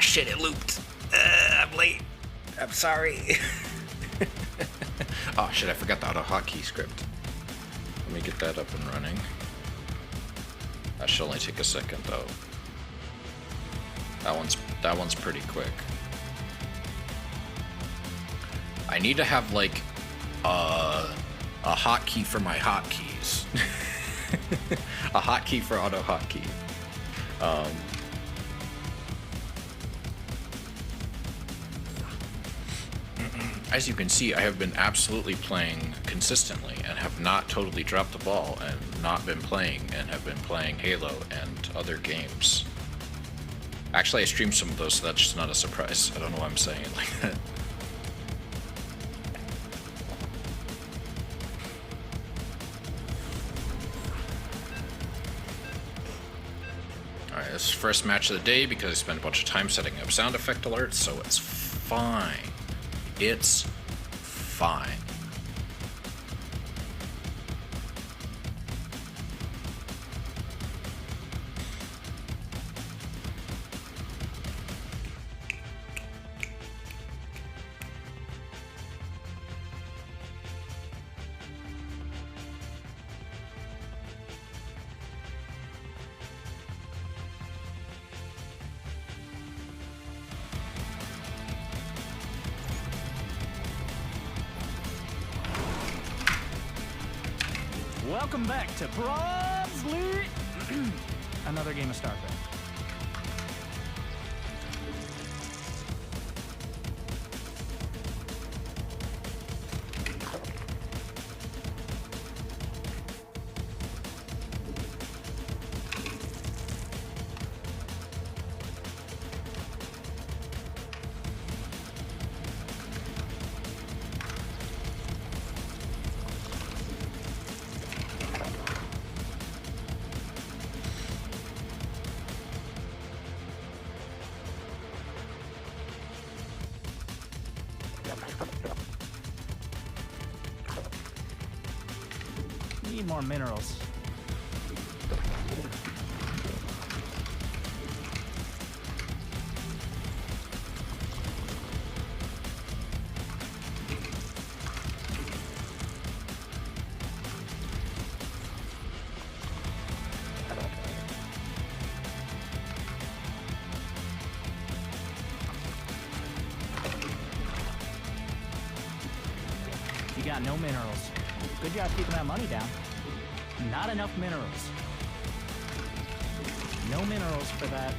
shit, it looped. I'm late. I'm sorry. Oh shit, I forgot the auto hotkey script. Let me get that up and running. That should only take a second though. That one's pretty quick. I need to have like a hotkey for my hotkeys. A hotkey for auto hotkey. As you can see, I have been absolutely playing consistently and have not totally dropped the ball and not been playing and have been playing Halo and other games. Actually, I streamed some of those, so that's just not a surprise. I don't know why I'm saying it like that. Alright, this is the first match of the day because I spent a bunch of time setting up sound effect alerts, so it's fine. It's fine. Welcome back to Bronze Another game of StarCraft. Need more minerals. You got no minerals. Good job keeping that money down. Not enough minerals. No minerals for that.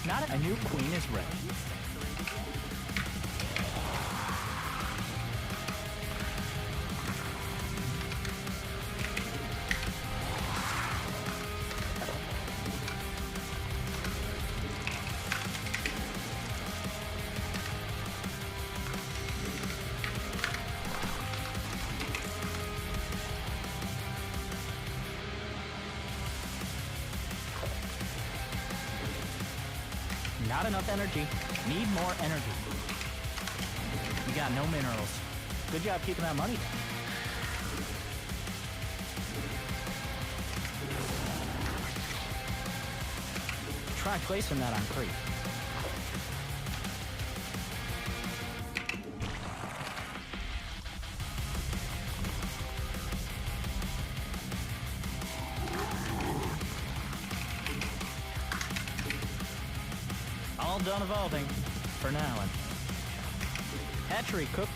Not a new queen is ready. Not enough energy. Need more energy. You got no minerals. Good job keeping that money down. Try placing that on creep. all done evolving. For now. And hatchery cooked.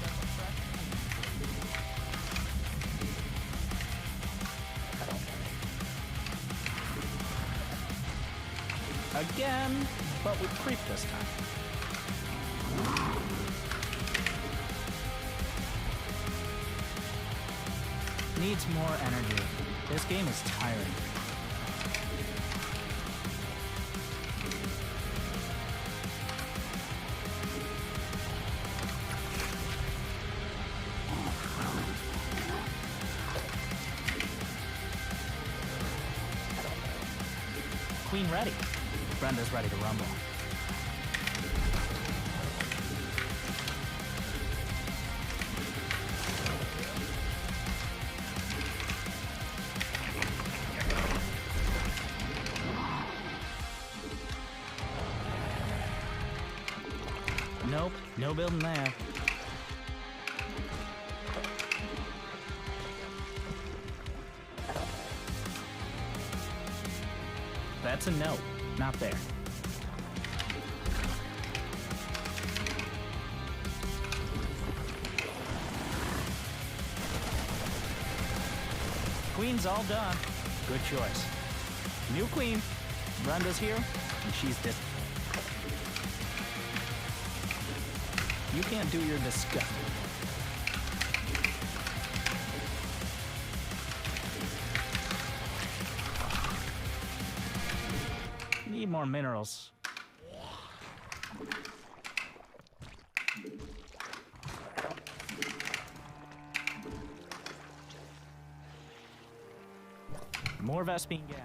Again, but with creep this time. Needs more energy. This game is tiring. Queen ready. Brenda's ready to rumble. Nope, no building there. That's a no, not there. Queen's all done. Good choice. New queen. Brenda's here, and she's distant. You can't do your disgust. Need more minerals. More Vespine gas.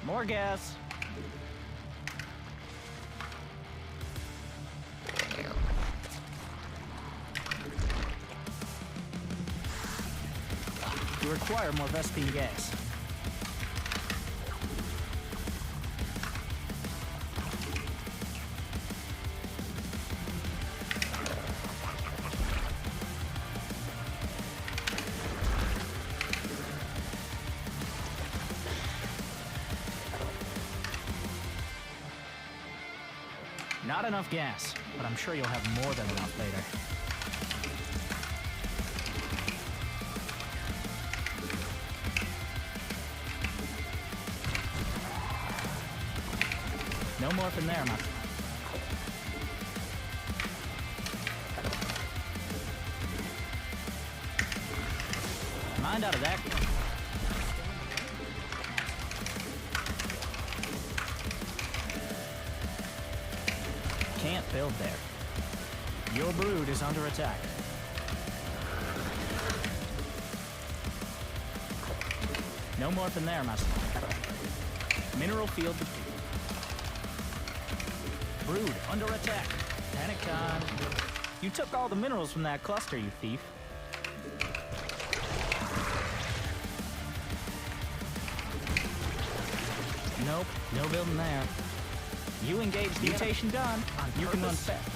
More gas. You require more Vespine gas. Not enough gas, but I'm sure you'll have more than enough later. No more from there, my friend. Mind out of that. Can't build there. Your brood is under attack. No more from there, my son. Mineral field depleted. Brood under attack. Panic time. You took all the minerals from that cluster, you thief. Nope, no building there. You engage the mutation done. You can run fast.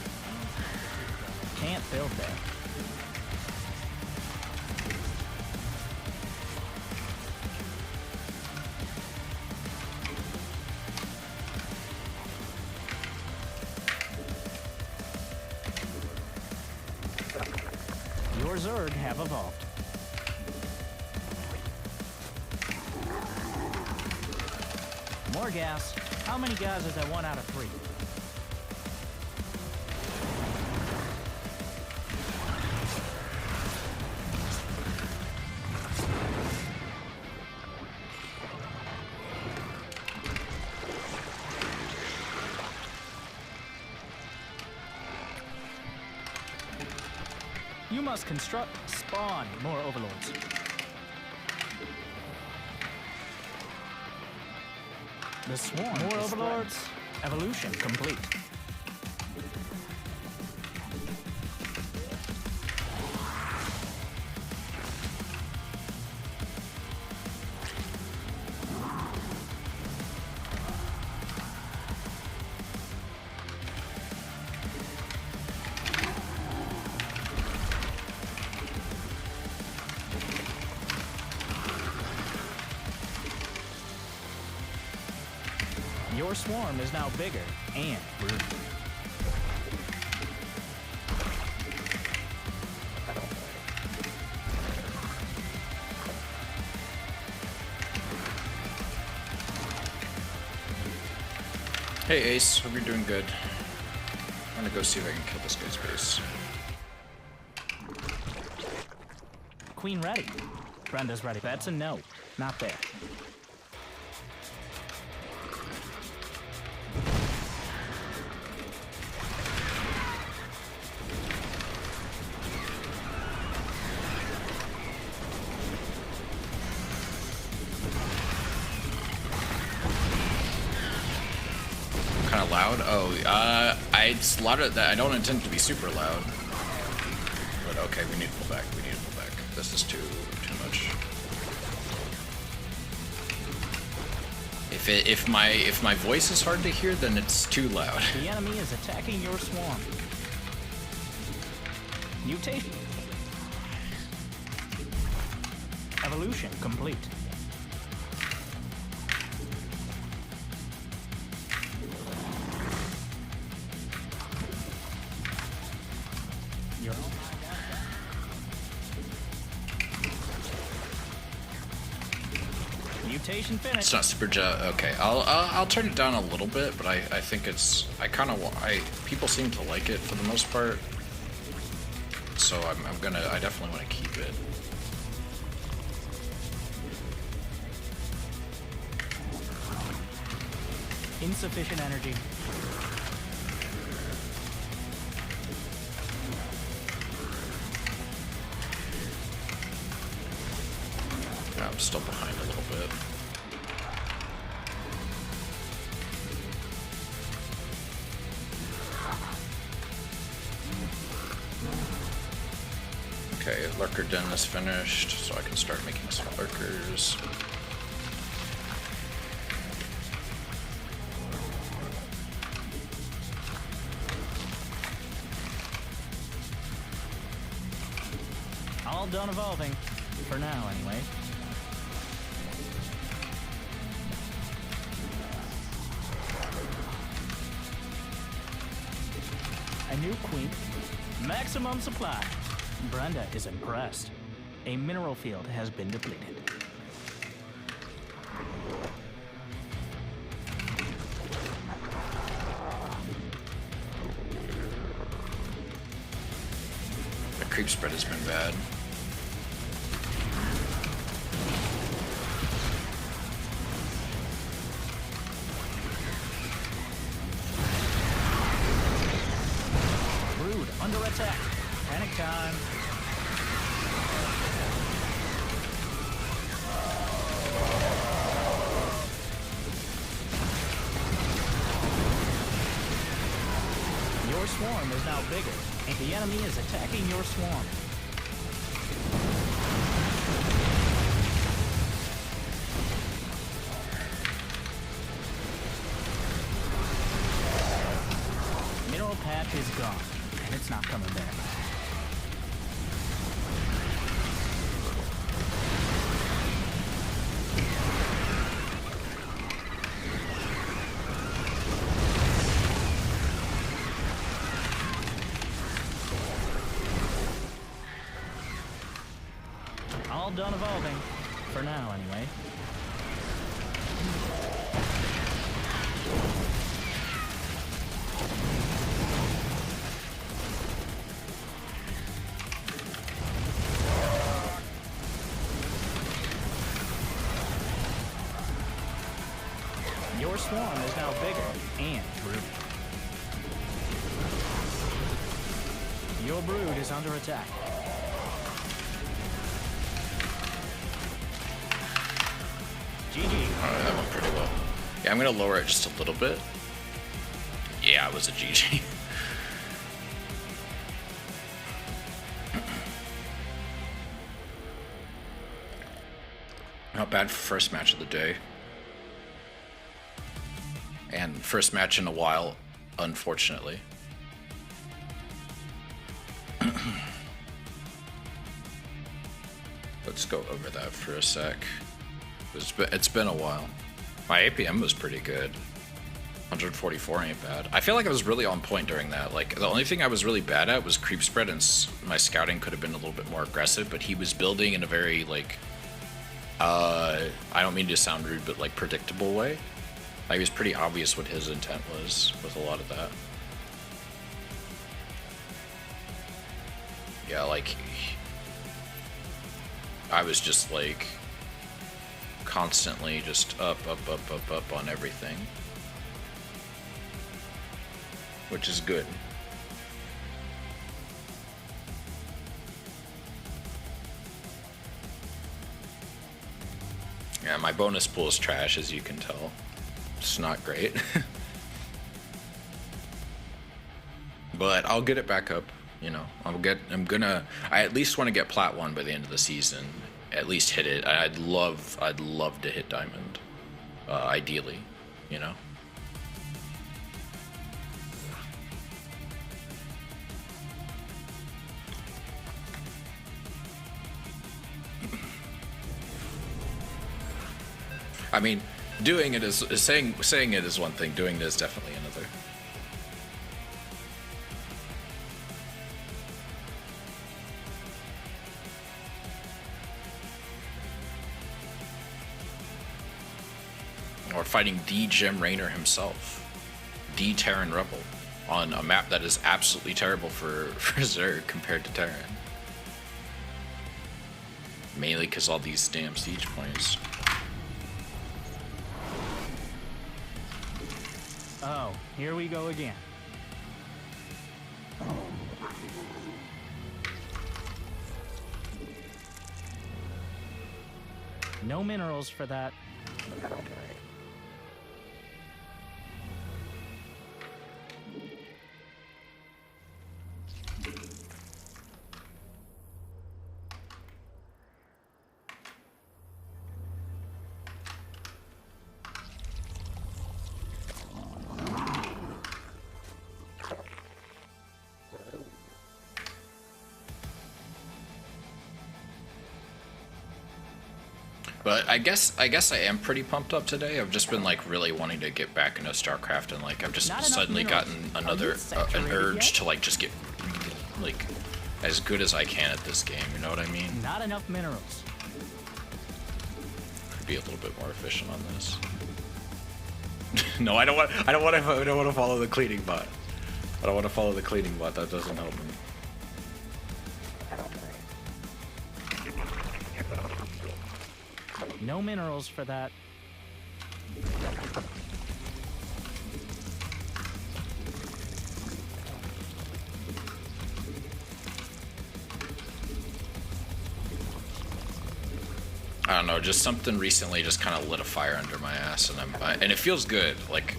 Can't build there. Your Zerg have evolved. More gas. How many guys is that 1 out of 3? You must spawn more overlords. The swarm. More overlords. Evolution complete. Your swarm is now bigger and rude. Hey Ace, hope you're doing good. I'm gonna go see if I can kill this guy's base. Queen ready. Brenda's ready. That's a no. Not there. Kind of loud? Oh, it's louder. That I don't intend to be super loud. But okay, we need to pull back. We need to pull back. This is too much. If my voice is hard to hear, then it's too loud. The enemy is attacking your swarm. Mutation. Evolution complete. Mutation finished. It's not super okay. I'll turn it down a little bit, but I think it's people seem to like it for the most part. So I definitely want to keep it. Insufficient energy. I'm still behind a little bit. Okay, lurker den is finished, so I can start making some lurkers. All done evolving. For now, anyway. A new queen. Maximum supply. Brenda is impressed. A mineral field has been depleted. The creep spread has been bad. Brood under attack. Panic time. Your swarm is now bigger, and the enemy is attacking your swarm. Mineral patch is gone, and it's not coming back. All done evolving. For now, anyway. Your swarm is now bigger and brood. Your brood is under attack. GG. Alright, that went pretty well. Yeah, I'm gonna lower it just a little bit. Yeah, it was a GG. Not bad for first match of the day. And first match in a while, unfortunately. Let's go over that for a sec. It's been a while. My APM was pretty good. 144 ain't bad. I feel like I was really on point during that. Like, the only thing I was really bad at was creep spread, and my scouting could have been a little bit more aggressive, but he was building in a very, like, I don't mean to sound rude, but, like, predictable way. Like, it was pretty obvious what his intent was with a lot of that. Yeah, like, I was just, like, constantly just up on everything. Which is good. Yeah, my bonus pool is trash, as you can tell. It's not great. But I'll get it back up, you know. I at least want to get Plat 1 by the end of the season. At least hit it. I'd love to hit Diamond. Ideally, you know. I mean, doing it is saying it is one thing. Doing it is definitely another. Or fighting the Gem Rainer himself, the Terran Rebel, on a map that is absolutely terrible for Zerg compared to Terran. Mainly because all these damn siege points. Oh, here we go again. No minerals for that. But I guess I am pretty pumped up today. I've just been like really wanting to get back into StarCraft, and like I've just suddenly gotten another an urge to like just get like as good as I can at this game. You know what I mean? Not enough minerals. Could be a little bit more efficient on this. No, I don't want to follow the cleaning bot. I don't want to follow the cleaning bot. That doesn't help me. No minerals for that. I don't know, just something recently just kind of lit a fire under my ass, and it feels good. Like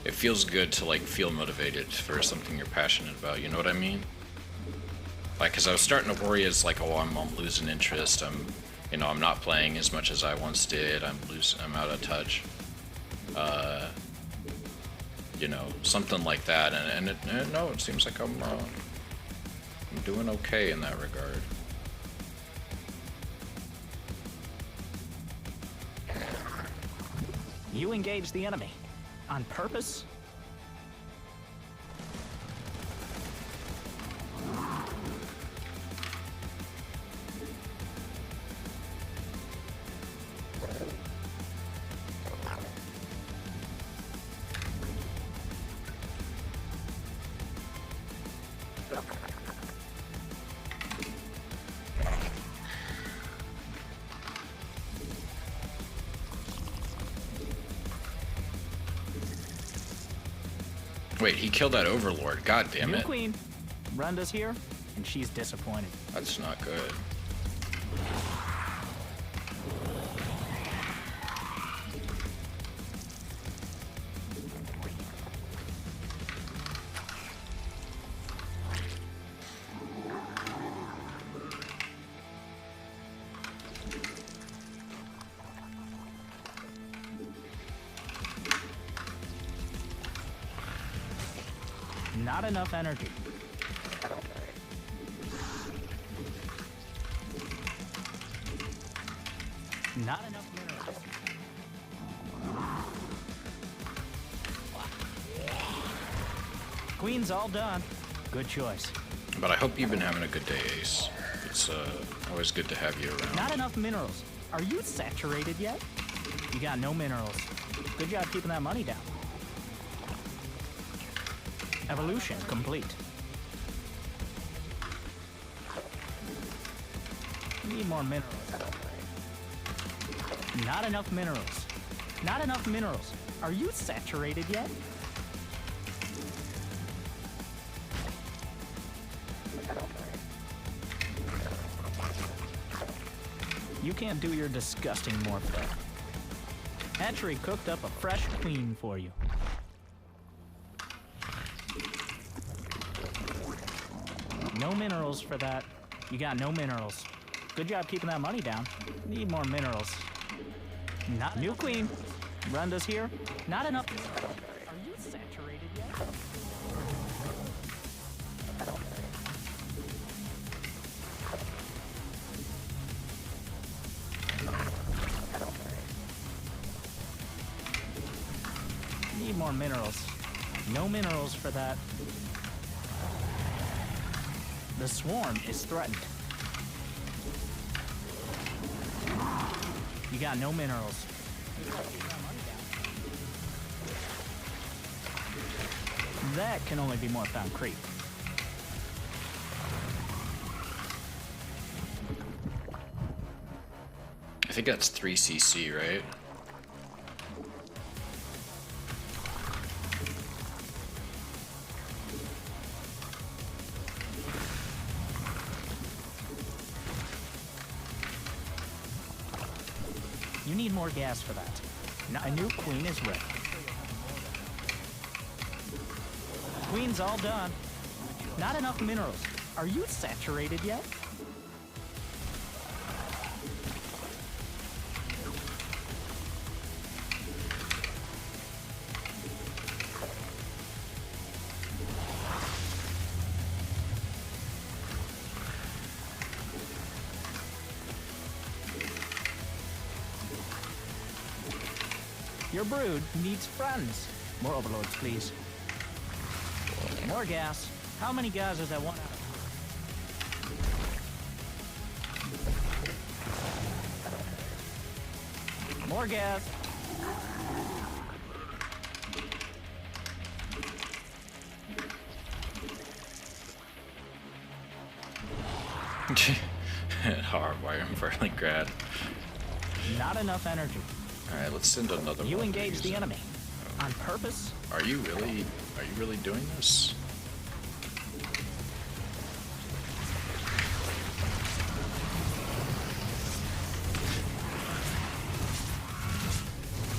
it feels good to like feel motivated for something you're passionate about. You know what I mean? Like, cause I was starting to worry as like, oh, I'm losing interest. I'm not playing as much as I once did. I'm out of touch. Something like that. And it seems like I'm doing okay in that regard. You engaged the enemy. On purpose? Wait, he killed that Overlord. God damn it. New queen. Runda's here, and she's disappointed. That's not good. Not enough energy. Not enough minerals. Queen's all done. Good choice. But I hope you've been having a good day, Ace. It's always good to have you around. Not enough minerals. Are you saturated yet? You got no minerals. Good job keeping that money down. Evolution complete. Need more minerals. Not enough minerals. Not enough minerals. Are you saturated yet? You can't do your disgusting morph though. Hatchery cooked up a fresh queen for you. No minerals for that. You got no minerals. Good job keeping that money down. Need more minerals. Not new queen. Runda's here. Not enough. Are you saturated yet? Need more minerals. No minerals for that. The swarm is threatened. You got no minerals. That can only be morphed on creep. I think that's 3cc, right? You need more gas for that. Now, a new queen is ready. Queen's all done. Not enough minerals. Are you saturated yet? Your brood needs friends. More overlords, please. More gas. How many gas is that one out of? More gas. Hardwire unfurling grad. Not enough energy. Alright, let's send another one. You engage the enemy. On purpose? Are you really doing this?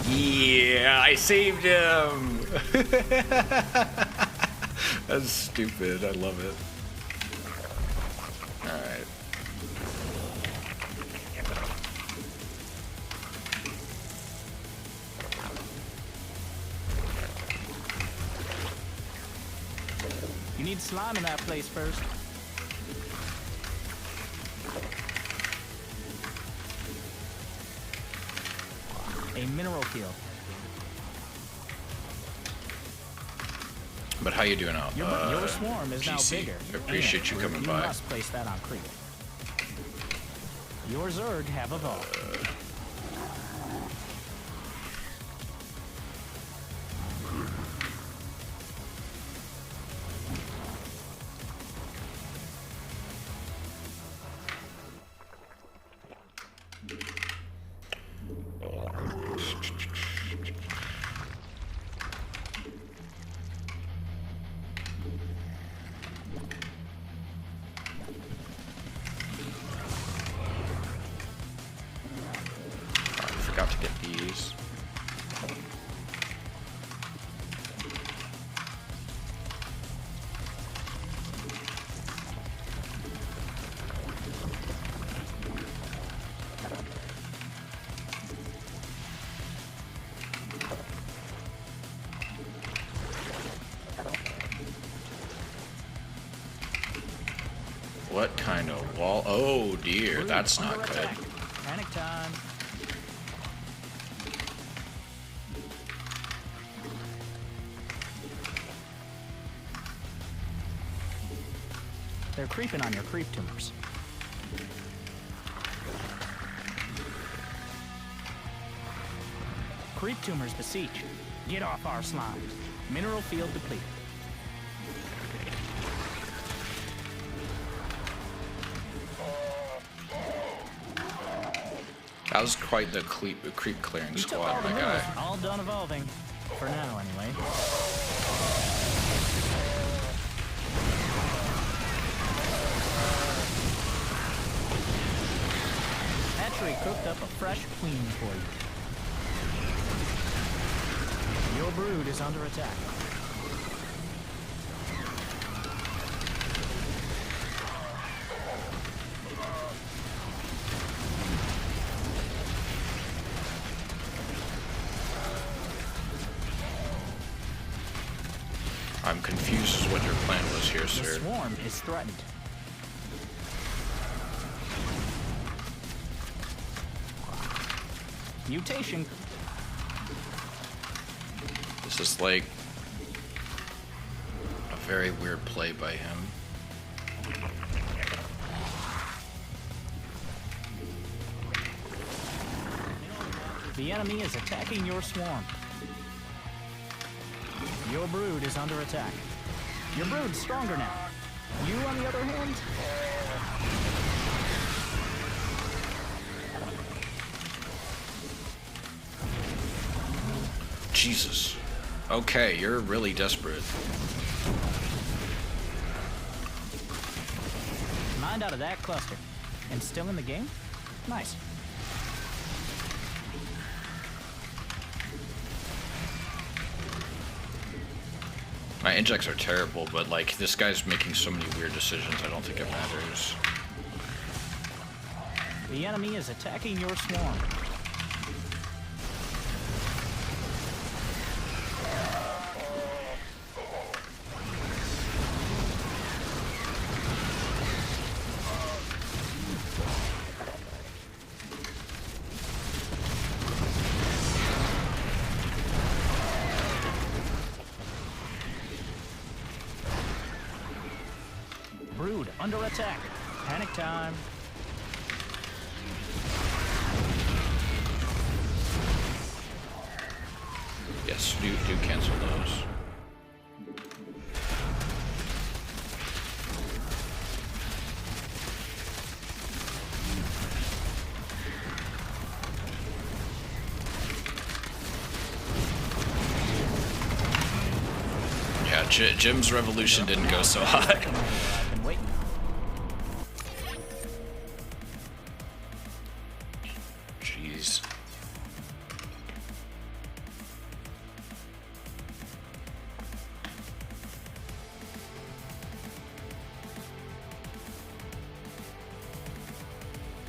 Yeah, I saved him! That's stupid, I love it. Alright. You need slime in that place first. A mineral field. But how you doing out? Your swarm is now GC. bigger. I appreciate you coming by. You must place that on creep. Your Zerg have evolved. Forgot to get these. What kind of wall? Oh dear, that's not good. Attack. Panic time. They're creeping on your creep tumors. Creep tumors beseech. Get off our slime. Mineral field depleted. That was quite the creep clearing You took squad, all the my minerals, guy. all done evolving. For now, anyway. Hatchery cooked up a fresh queen for you. Your brood is under attack. I'm confused as what your plan was here, The sir. swarm is threatened. Mutation. This is like a very weird play by him. The enemy is attacking your swarm. Your brood is under attack. Your brood's stronger now. You, on the other hand, Jesus. Okay, you're really desperate. mind out of that cluster. And still in the game? Nice. My injects are terrible, but like this guy's making so many weird decisions, I don't think it matters. The enemy is attacking your swarm. Brood under attack. Panic time. Yes, do cancel those. Yeah, Jim's revolution didn't go so hot. I've been waiting. Jeez.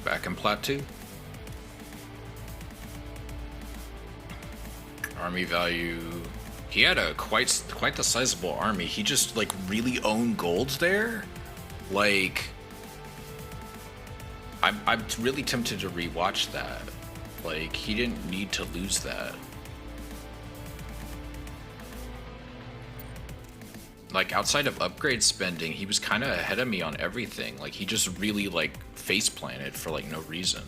Back in Plat 2. Army value. He had a quite the sizable army. He just like really owned gold there. Like, I'm really tempted to rewatch that. Like, he didn't need to lose that. Like, outside of upgrade spending, he was kind of ahead of me on everything. Like, he just really like face planted for like no reason.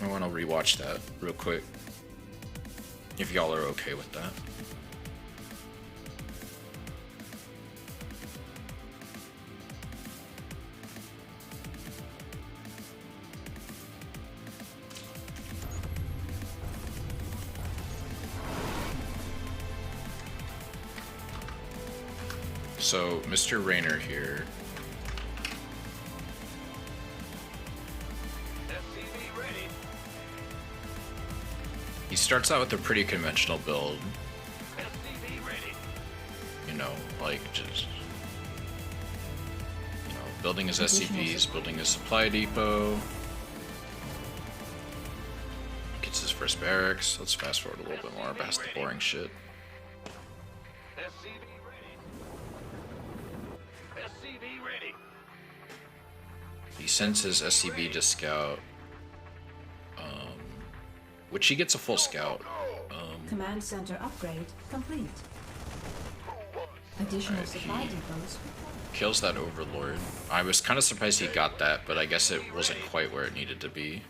I want to rewatch that real quick. If y'all are okay with that. So, Mr. Rayner here. He starts out with a pretty conventional build. You know, like just building his SCVs, building his supply depot. Gets his first barracks. Let's fast forward a little bit more past the boring shit. He sends his SCV to scout, which he gets a full scout. Command center upgrade complete. Additional supply depots. Kills that Overlord. I was kind of surprised he got that, but I guess it wasn't quite where it needed to be.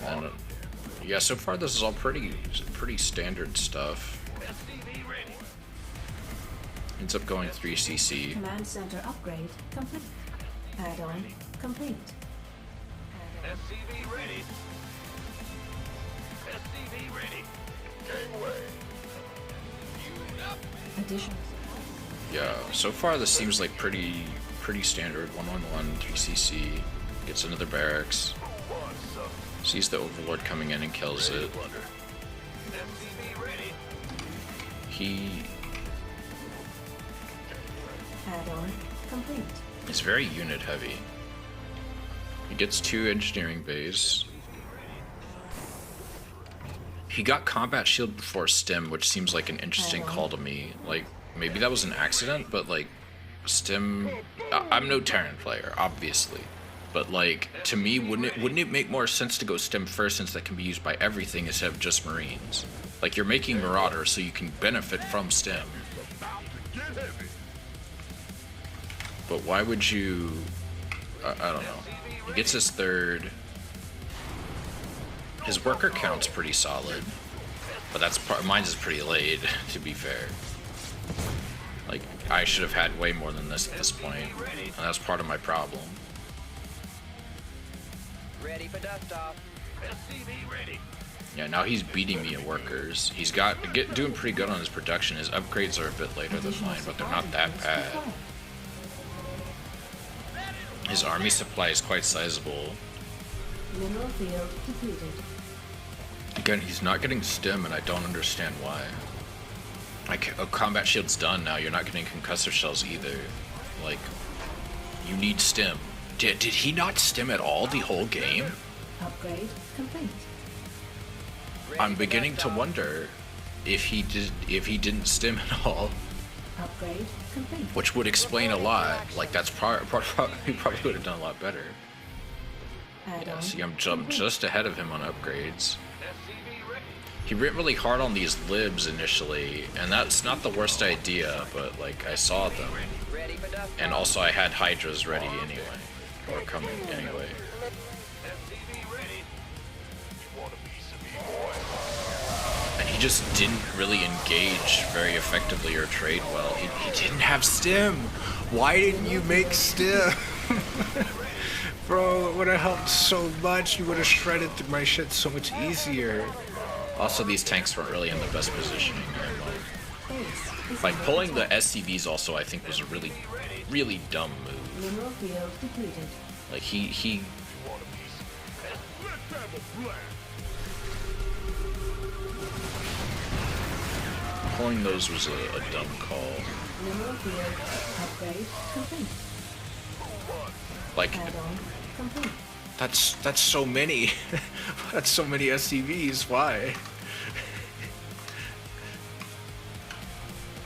And then, yeah, so far this is all pretty standard stuff. Ends up going 3cc. Command center upgrade complete. Add-on complete. SCV ready. SCV ready. Gangway. Fueling up. Additional. Yeah, so far this seems like pretty standard. 111, 3cc. Gets another barracks. Sees the Overlord coming in and kills it. SCV ready. He Add-on complete. is very unit heavy. He gets 2 engineering bays. He got combat shield before stim, which seems like an interesting call to me. Like, maybe that was an accident, but like, stim... I'm no Terran player, obviously. But like, to me, wouldn't it make more sense to go stim first, since that can be used by everything instead of just Marines? Like, you're making Marauder so you can benefit from stim. But why would you... I don't know. He gets his 3rd. His worker count's pretty solid. But that's mine's is pretty late, to be fair. Like, I should have had way more than this at this point. And that's part of my problem. Ready for dust off. SCV ready. Yeah, now he's beating me at workers. He's doing pretty good on his production. His upgrades are a bit later than mine, but they're not that bad. His army supply is quite sizable. Mineral field depleted. Again, he's not getting stim, and I don't understand why. Like, a combat shield's done now. You're not getting concussive shells either. Like, you need stim. Did he not stim at all the whole game? Upgrade complete. I'm beginning to wonder if he didn't stim at all. Upgrade complete. Which would explain a lot. Like, that's he probably would have done a lot better. Yeah, see, I'm just ahead of him on upgrades. He went really hard on these libs initially, and that's not the worst idea, but like, I saw them. And also I had Hydras ready anyway. Or coming anyway. And he just didn't really engage very effectively or trade well. He didn't have stim. Why didn't you make stim? Bro, it would have helped so much. You would have shredded through my shit so much easier. Also, these tanks weren't really in the best positioning. Like, pulling the SCVs also, I think, was a really dumb move. Mineral field depleted. Like, he pulling those was a dumb call. Mineral field upgrade complete. Like, Add-on complete. that's so many. That's so many SCVs. Why?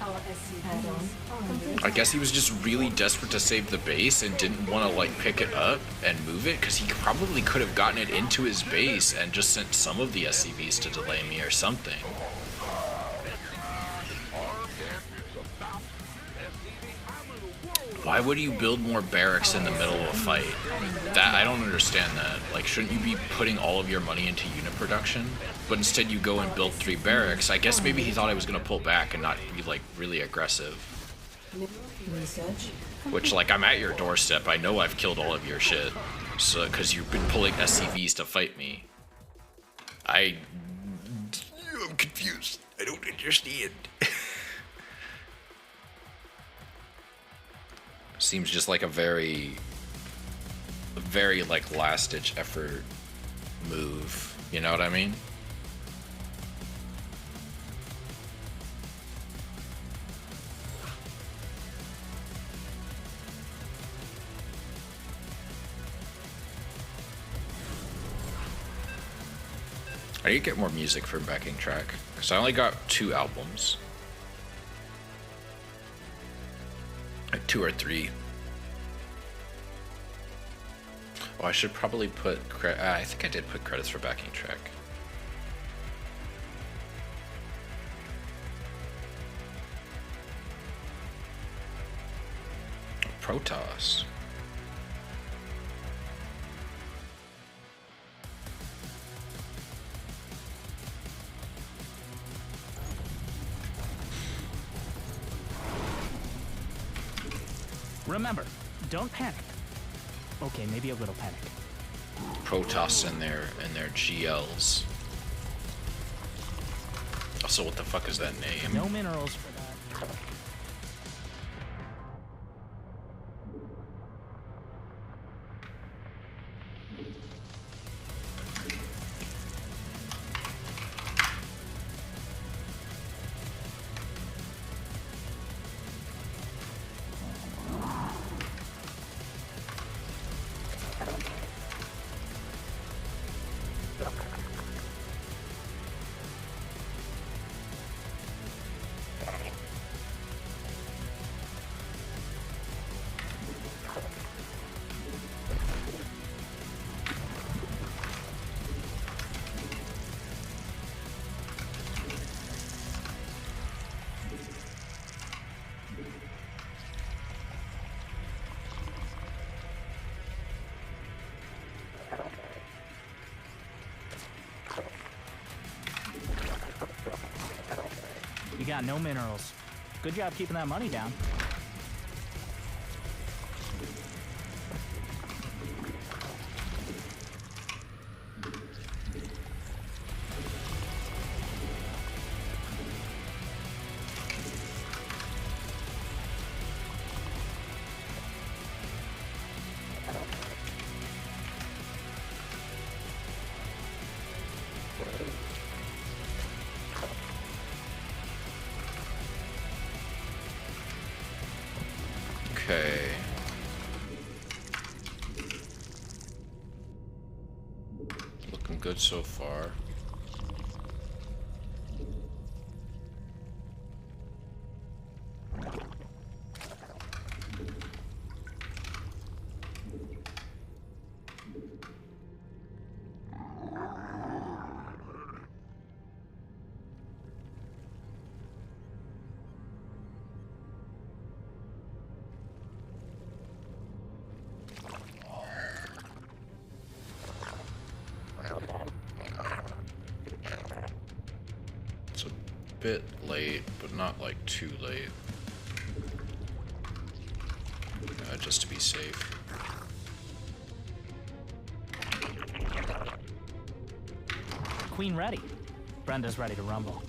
Our SCVs are under I guess he was just really desperate to save the base and didn't want to like pick it up and move it, because he probably could have gotten it into his base and just sent some of the SCVs to delay me or something. Why would you build more barracks in the middle of a fight? That I don't understand that. Like, shouldn't you be putting all of your money into unit production? But instead you go and build 3 barracks. I guess maybe he thought I was gonna pull back and not be like really aggressive. research. Which, like, I'm at your doorstep. I know I've killed all of your shit. So, because you've been pulling SCVs to fight me. I'm confused. I don't understand. Seems just like a very like last-ditch effort move. You know what I mean? I need to get more music for backing track, because I only got 2 albums. Like 2 or 3. Oh, I should probably put I think I did put credits for backing track. Protoss. Remember, don't panic. Okay, maybe a little panic. Protoss in their GLs. Also, what the fuck is that name? No minerals for that. You got no minerals. Good job keeping that money down. Okay. Looking good so far. It's a bit late, but not like too late. Just to be safe. Queen ready. Brenda's ready to rumble.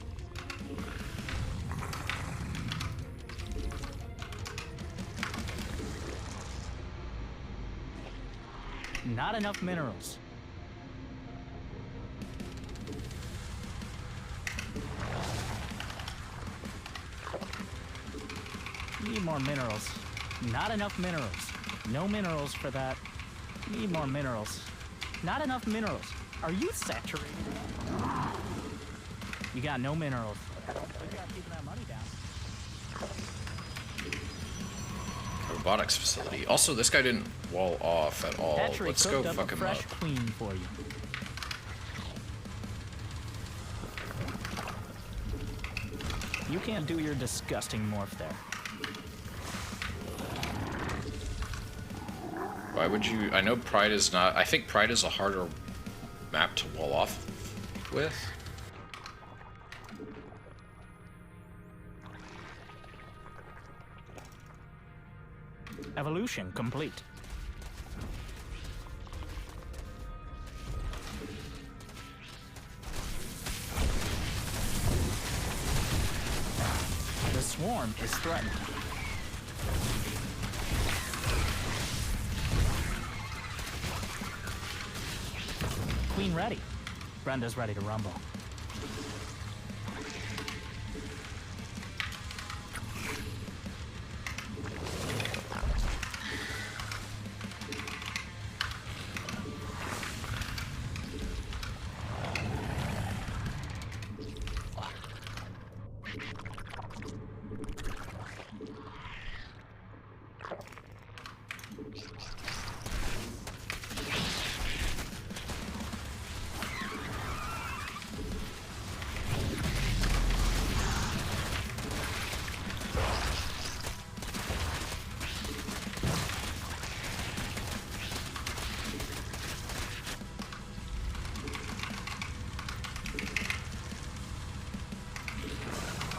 Not enough minerals. Need more minerals. Not enough minerals. No minerals for that. Need more minerals. Not enough minerals. Are you saturated? You got no minerals. Good job keeping that money down. Robotics facility. Also, this guy didn't wall off at all. Hatchery Let's go cooked up fuck a him fresh up. queen for you. You can't do your disgusting morph there. Why would you? I know Pride is not. I think Pride is a harder map to wall off with. Evolution complete. The swarm is threatened. Queen ready. Brenda's ready to rumble.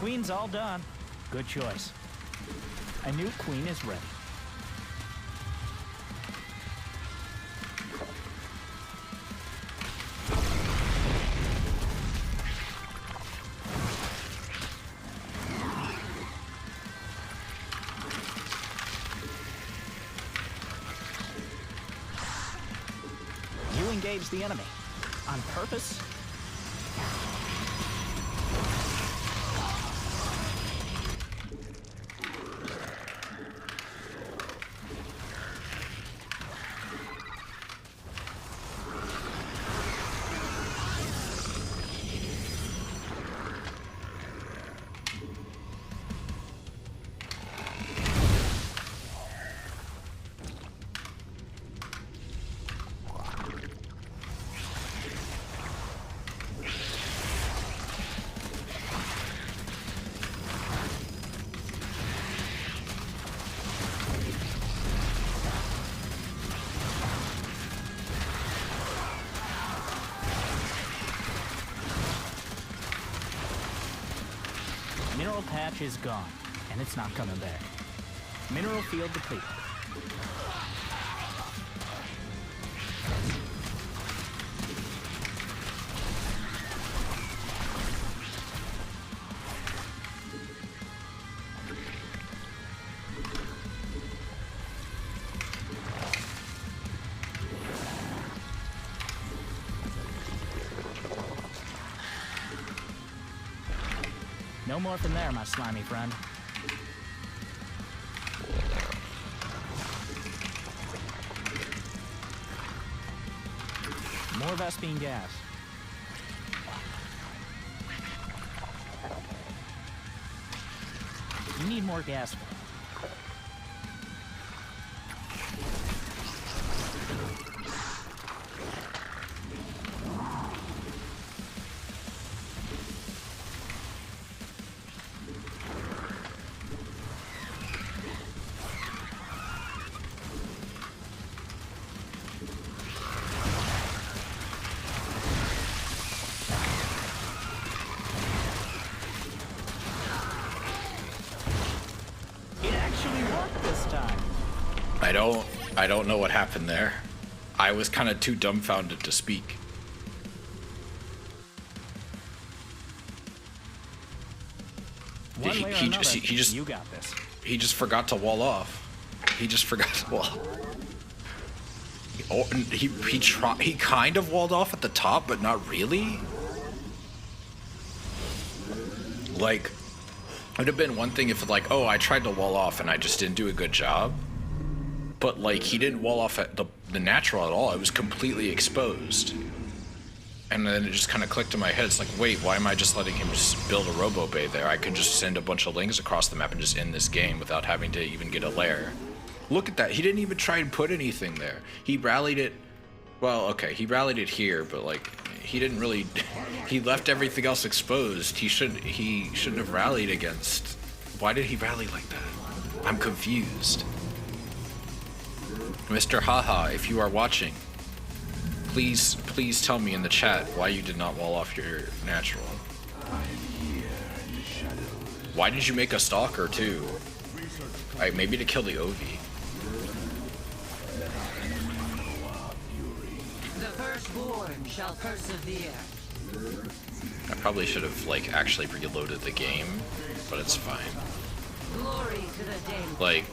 Queen's all done. Good choice. A new queen is ready. You engage the enemy. On purpose? Mineral patch is gone, and it's not coming back. Mineral field depleted. No more from there, my slimy friend. More Vespine gas. You need more gas. It actually worked this time. I don't know what happened there. I was kind of too dumbfounded to speak. One way or another, he just you got this. He just forgot to wall off. He just forgot to wall. Oh, he kind of walled off at the top, but not really. Like, it would have been one thing if like, oh, I tried to wall off and I just didn't do a good job. But like, he didn't wall off at the natural at all. It was completely exposed. And then it just kind of clicked in my head. It's like, wait, why am I just letting him just build a robo bay there? I could just send a bunch of lings across the map and just end this game without having to even get a lair. Look at that. He didn't even try and put anything there. He rallied it. Well, okay, he rallied it here, but like, he didn't really. He left everything else exposed. He shouldn't have rallied against. Why did he rally like that? I'm confused. Mr. Haha, if you are watching, please tell me in the chat why you did not wall off your natural. Why did you make a stalker too? Alright, maybe to kill the Ovi. The firstborn shall persevere. I probably should have like actually reloaded the game, but it's fine. Glory to the day. Like,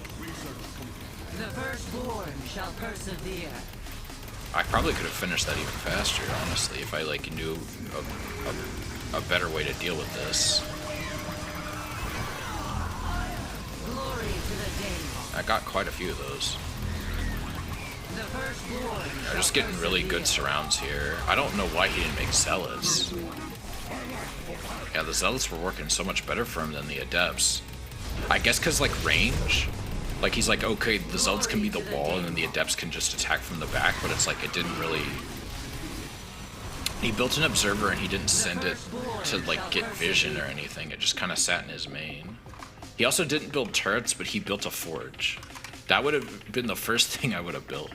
The firstborn shall persevere. I probably could have finished that even faster, honestly, if I like knew a better way to deal with this. Glory to the day. I got quite a few of those. The firstborn I'm shall just getting really persevere. good surrounds here. I don't know why he didn't make zealots. Yeah, the zealots were working so much better for him than the adepts. I guess because like range. Like, he's like, okay, the zealots can be the wall, and then the adepts can just attack from the back, but it's like, it didn't really... He built an observer, and he didn't send it to, like, get vision or anything. It just kind of sat in his main. He also didn't build turrets, but he built a forge. That would have been the first thing I would have built,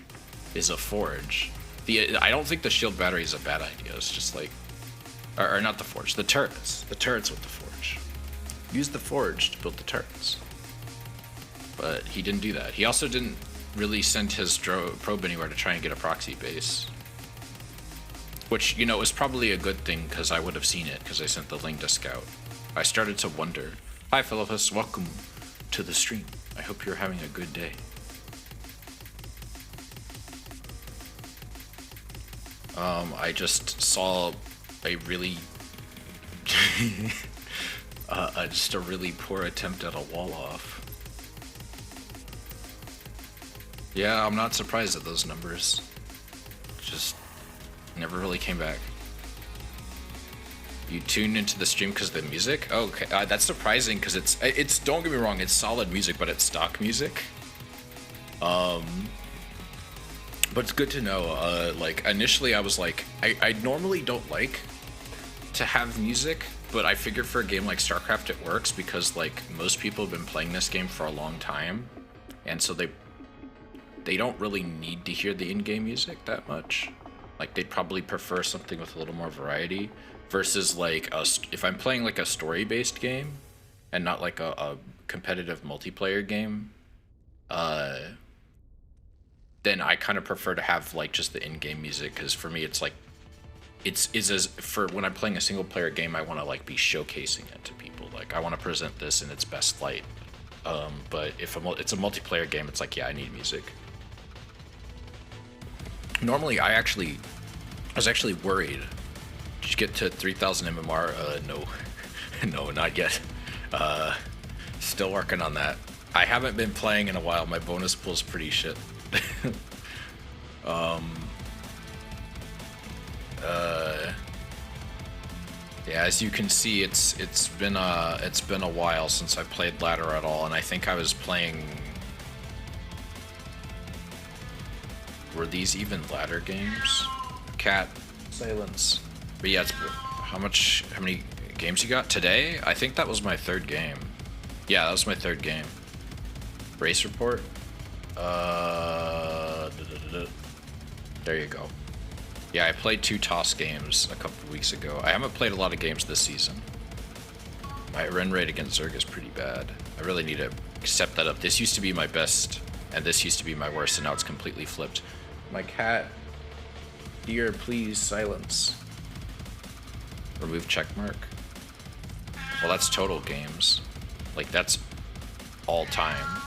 is a forge. I don't think the shield battery is a bad idea. It's just like... Or not the forge, the turrets. The turrets with the forge. Use the forge to build the turrets. But he didn't do that. He also didn't really send his probe anywhere to try and get a proxy base. Which, you know, is probably a good thing because I would have seen it because I sent the link to scout. I started to wonder. Hi, Philippus. Welcome to the stream. I hope you're having a good day. I just saw a really, just a really poor attempt at a wall off. Yeah, I'm not surprised at those numbers. Just never really came back. You tuned into the stream because of the music? Oh, okay, that's surprising because it's. Don't get me wrong, it's solid music, but it's stock music. But it's good to know. Like initially, I was like, I normally don't like to have music, but I figured for a game like StarCraft it works because like most people have been playing this game for a long time, and so they don't really need to hear the in-game music that much. Like they'd probably prefer something with a little more variety versus like if I'm playing like a story-based game and not like a competitive multiplayer game, then I kind of prefer to have like just the in-game music because for me it's like it's as for when I'm playing a single player game I want to like be showcasing it to people, like I want to present this in its best light. But if it's a multiplayer game, it's like, yeah, I need music. Normally I was actually worried. Did you get to 3000 MMR? No. No, not yet. Still working on that. I haven't been playing in a while. My bonus pool's pretty shit. Yeah, as you can see, it's been a while since I played ladder at all, and I think I was playing. Were these even ladder games? Cat, silence. But yeah, it's how many games you got today? I think that was my third game. Yeah, that was my third game. Race report. There you go. Yeah, I played 2 toss games a couple of weeks ago. I haven't played a lot of games this season. My run rate against Zerg is pretty bad. I really need to step that up. This used to be my best, and this used to be my worst, and now it's completely flipped. My cat. Dear, please silence. Remove checkmark. Well, that's total games. Like, that's all time.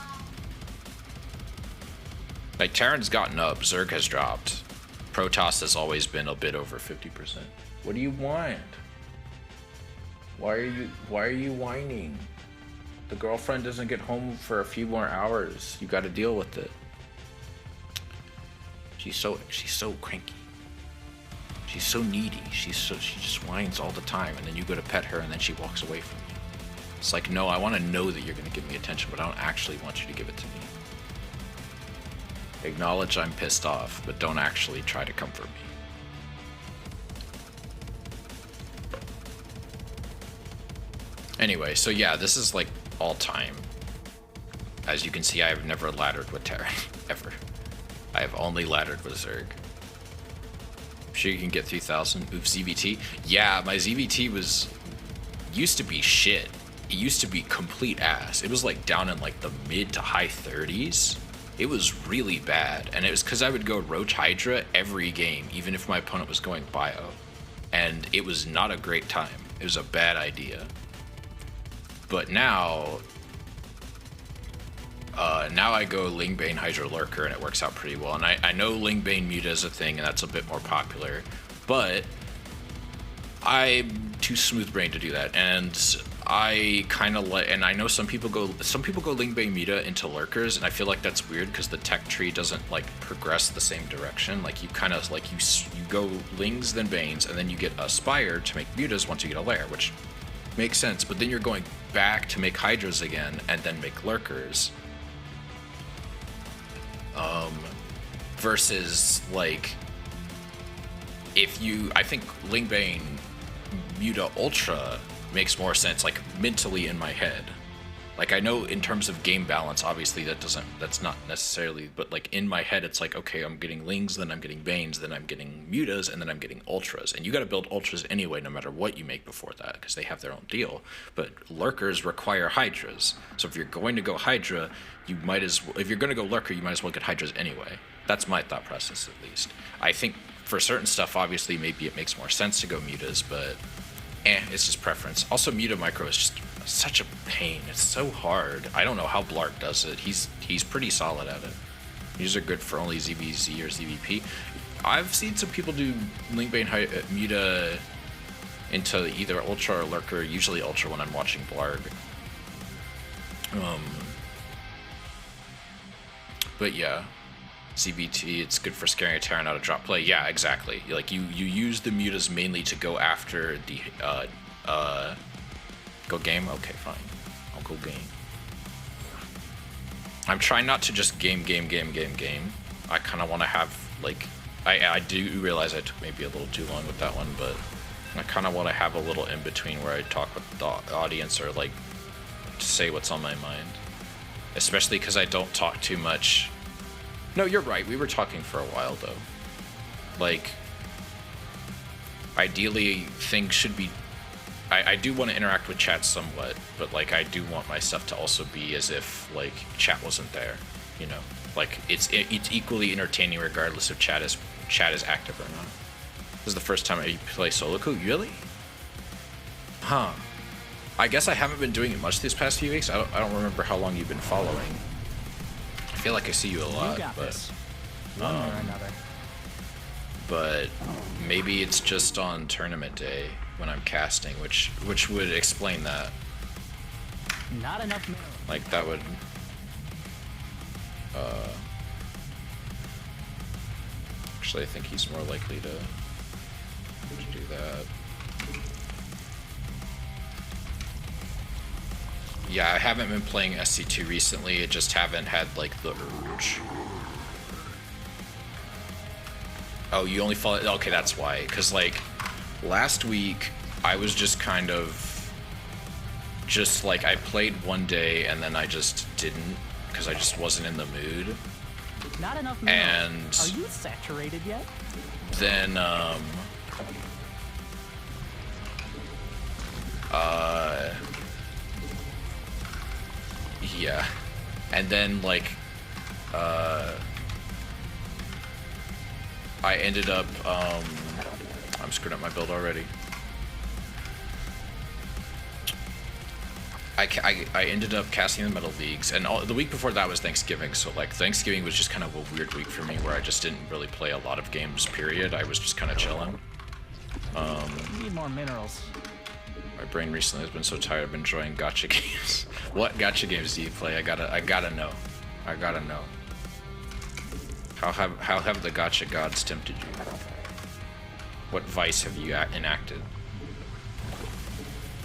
Like, Terran's gotten up, Zerg has dropped. Protoss has always been a bit over 50%. What do you want? Why are you whining? The girlfriend doesn't get home for a few more hours. You gotta deal with it. She's so cranky. She's so needy. She just whines all the time, and then you go to pet her and then she walks away from you. It's like, no, I want to know that you're gonna give me attention, but I don't actually want you to give it to me. Acknowledge I'm pissed off, but don't actually try to comfort me. Anyway, so yeah, this is like all time. As you can see, I have never laddered with Terran, ever. I have only laddered with Zerg. I'm sure you can get 3000. Oops, ZVT. Yeah, my ZVT used to be shit. It used to be complete ass. It was like down in like the mid to high 30s. It was really bad, and it was because I would go Roach Hydra every game, even if my opponent was going Bio, and it was not a great time. It was a bad idea. But now I go Lingbane Hydra Lurker, and it works out pretty well. And I know Lingbane Muta is a thing, and that's a bit more popular, but I'm too smooth-brained to do that, and I kind of like, and I know some people go Lingbane Muta into Lurkers, and I feel like that's weird because the tech tree doesn't like progress the same direction. Like you kind of like you go Lings then Banes, and then you get a Spire to make Mutas once you get a Lair, which makes sense. But then you're going back to make Hydras again, and then make Lurkers. Versus like I think Lingbane Muta Ultra makes more sense, like mentally in my head, Like, I know in terms of game balance, obviously that's not necessarily, but like in my head, it's like, okay, I'm getting Lings, then I'm getting Banes, then I'm getting Mutas, and then I'm getting Ultras. And you got to build Ultras anyway, no matter what you make before that, because they have their own deal. But Lurkers require Hydras. So if you're going to go Hydra, you might as well, if you're going to go Lurker, you might as well get Hydras anyway. That's my thought process, at least. I think for certain stuff, obviously, maybe it makes more sense to go Mutas, but it's just preference. Also, Muta Micro is just such a pain. It's so hard. I don't know how Blark does it. He's pretty solid at it. These are good for only ZVZ or ZVP. I've seen some people do Lingbane Muta into either Ultra or Lurker, usually Ultra when I'm watching Blarg. But yeah, CBT, it's good for scaring a Terran out of drop play. Yeah, exactly. Like you use the Mutas mainly to go after the go game? Okay, fine. I'll go game. I'm trying not to just game. I kind of want to have, like, I do realize I took maybe a little too long with that one, but I kind of want to have a little in between where I talk with the audience or, like, to say what's on my mind. Especially because I don't talk too much. No, you're right. We were talking for a while, though. Like, ideally, things should be... I do want to interact with chat somewhat, but, like, I do want my stuff to also be as if, like, chat wasn't there, you know? Like, it's equally entertaining regardless if chat is active or not. This is the first time I play solo queue. Really? Huh. I guess I haven't been doing it much these past few weeks. I don't remember how long you've been following. I feel like I see you a lot, You got but this. One way or another. but maybe it's just on tournament day when I'm casting, which would explain that. Not enough minerals. Like that would actually I think he's more likely to do that. Yeah, I haven't been playing SC2 recently. I just haven't had like the urge. Oh, you only follow. Okay, that's why. Because like last week, I was just kind of just like I played one day and then I just didn't because I just wasn't in the mood. Not enough minerals. And Are you saturated yet? then yeah, and then like I ended up I'm screwing up my build already. I ended up casting the Metal Leagues, and the week before that was Thanksgiving, so like Thanksgiving was just kind of a weird week for me where I just didn't really play a lot of games, period. I was just kind of chilling. You need more minerals. My brain recently has been so tired of enjoying gacha games. What gacha games do you play? I gotta know. I gotta know. How have the gacha gods tempted you? What vice have you enacted?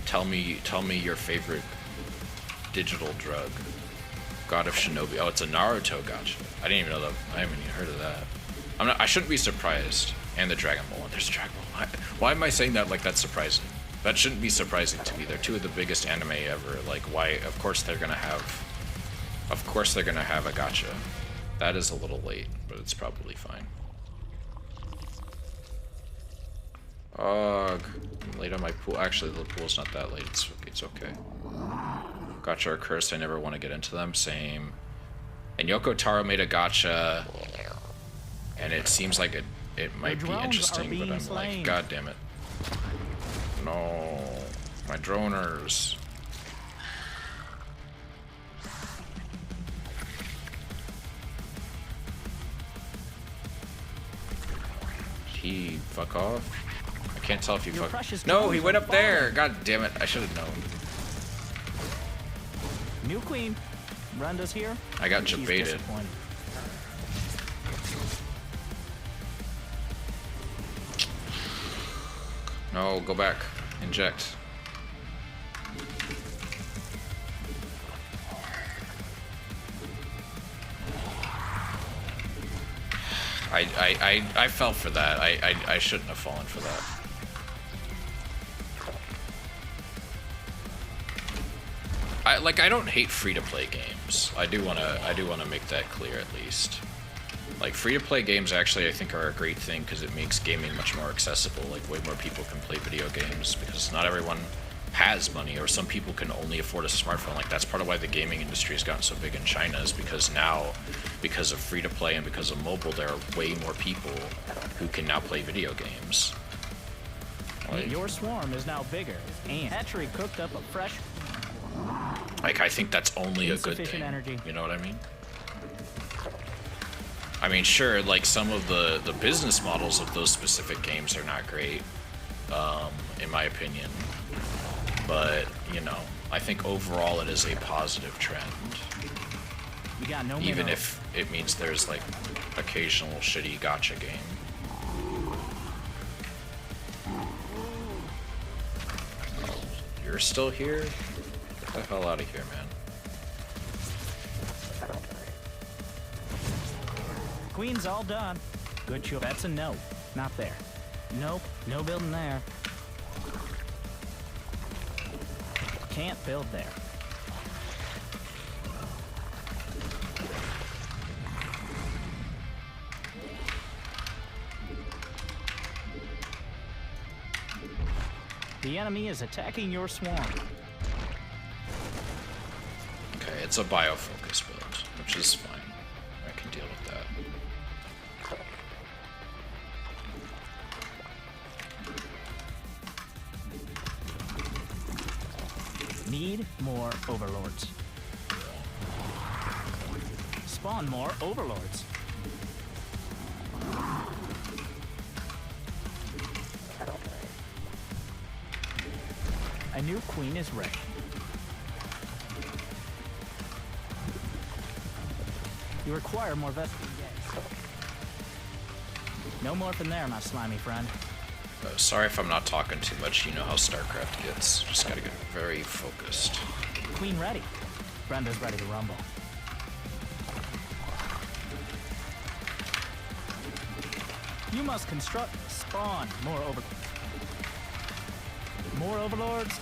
Tell me your favorite digital drug. God of Shinobi. Oh, it's a Naruto gacha. I didn't even know that. I haven't even heard of that. I shouldn't be surprised. And the Dragon Ball. There's Dragon Ball. Why am I saying that like that's surprising? That shouldn't be surprising to me. They're two of the biggest anime ever. Like, why? Of course they're gonna have a gacha. That is a little late, but it's probably fine. I'm late on my pool. Actually, the pool's not that late. It's okay. Gacha are cursed. I never want to get into them. Same. And Yoko Taro made a gacha, and it seems like it might be drones interesting, are but being I'm slain. like, God damn it. No, my droners. He fuck off. I can't tell if you Your fuck. precious No, drones he are went up there. falling. God damn it! I should have known. New queen. Brenda's here. I got She's jebaited. disappointed. No, go back. Inject. I fell for that. I shouldn't have fallen for that. I don't hate free-to-play games. I do wanna make that clear at least. Like, free-to-play games actually I think are a great thing because it makes gaming much more accessible. Like, way more people can play video games because not everyone has money, or some people can only afford a smartphone. Like, that's part of why the gaming industry has gotten so big in China, is because now, because of free-to-play and because of mobile, there are way more people who can now play video games. Like, Your swarm is now bigger, and hatchery cooked up a fresh, I think that's only a good insufficient thing. energy. You know what I mean? I mean, sure, like, some of the business models of those specific games are not great, in my opinion. But, you know, I think overall it is a positive trend. You got no Even minerals. if it means there's, like, occasional shitty gacha game. You're still here? Get the hell out of here, man. Queen's all done. Good choice. That's a no. Not there. Nope. No building there. Can't build there. The enemy is attacking your swarm. Okay, it's a biofocus build, which is fine. I can deal with that. Need more overlords. Spawn more overlords. A new queen is ready. You require more vesting gas. No more from there, my slimy friend. Sorry if I'm not talking too much. You know how StarCraft gets. Just gotta get very focused. Queen ready. Brenda's ready to rumble. You must construct, spawn more overlords.